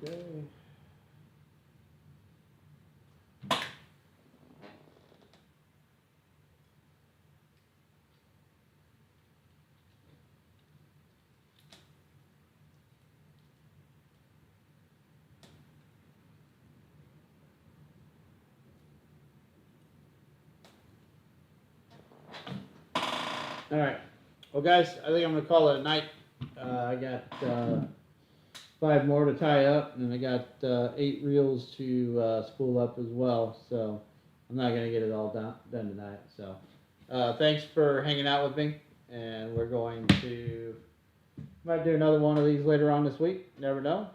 Okay. All right. Well, guys, I think I'm gonna call it a night. I got 5 more to tie up, and I got 8 reels to spool up as well. So I'm not gonna get it all done tonight. So thanks for hanging out with me, and we're going to might do another one of these later on this week. Never know.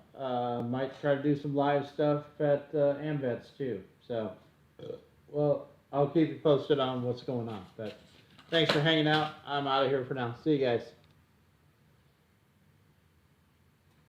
Might try to do some live stuff at AMVETS too. So, well, I'll keep you posted on what's going on. But thanks for hanging out. I'm out of here for now. See you guys.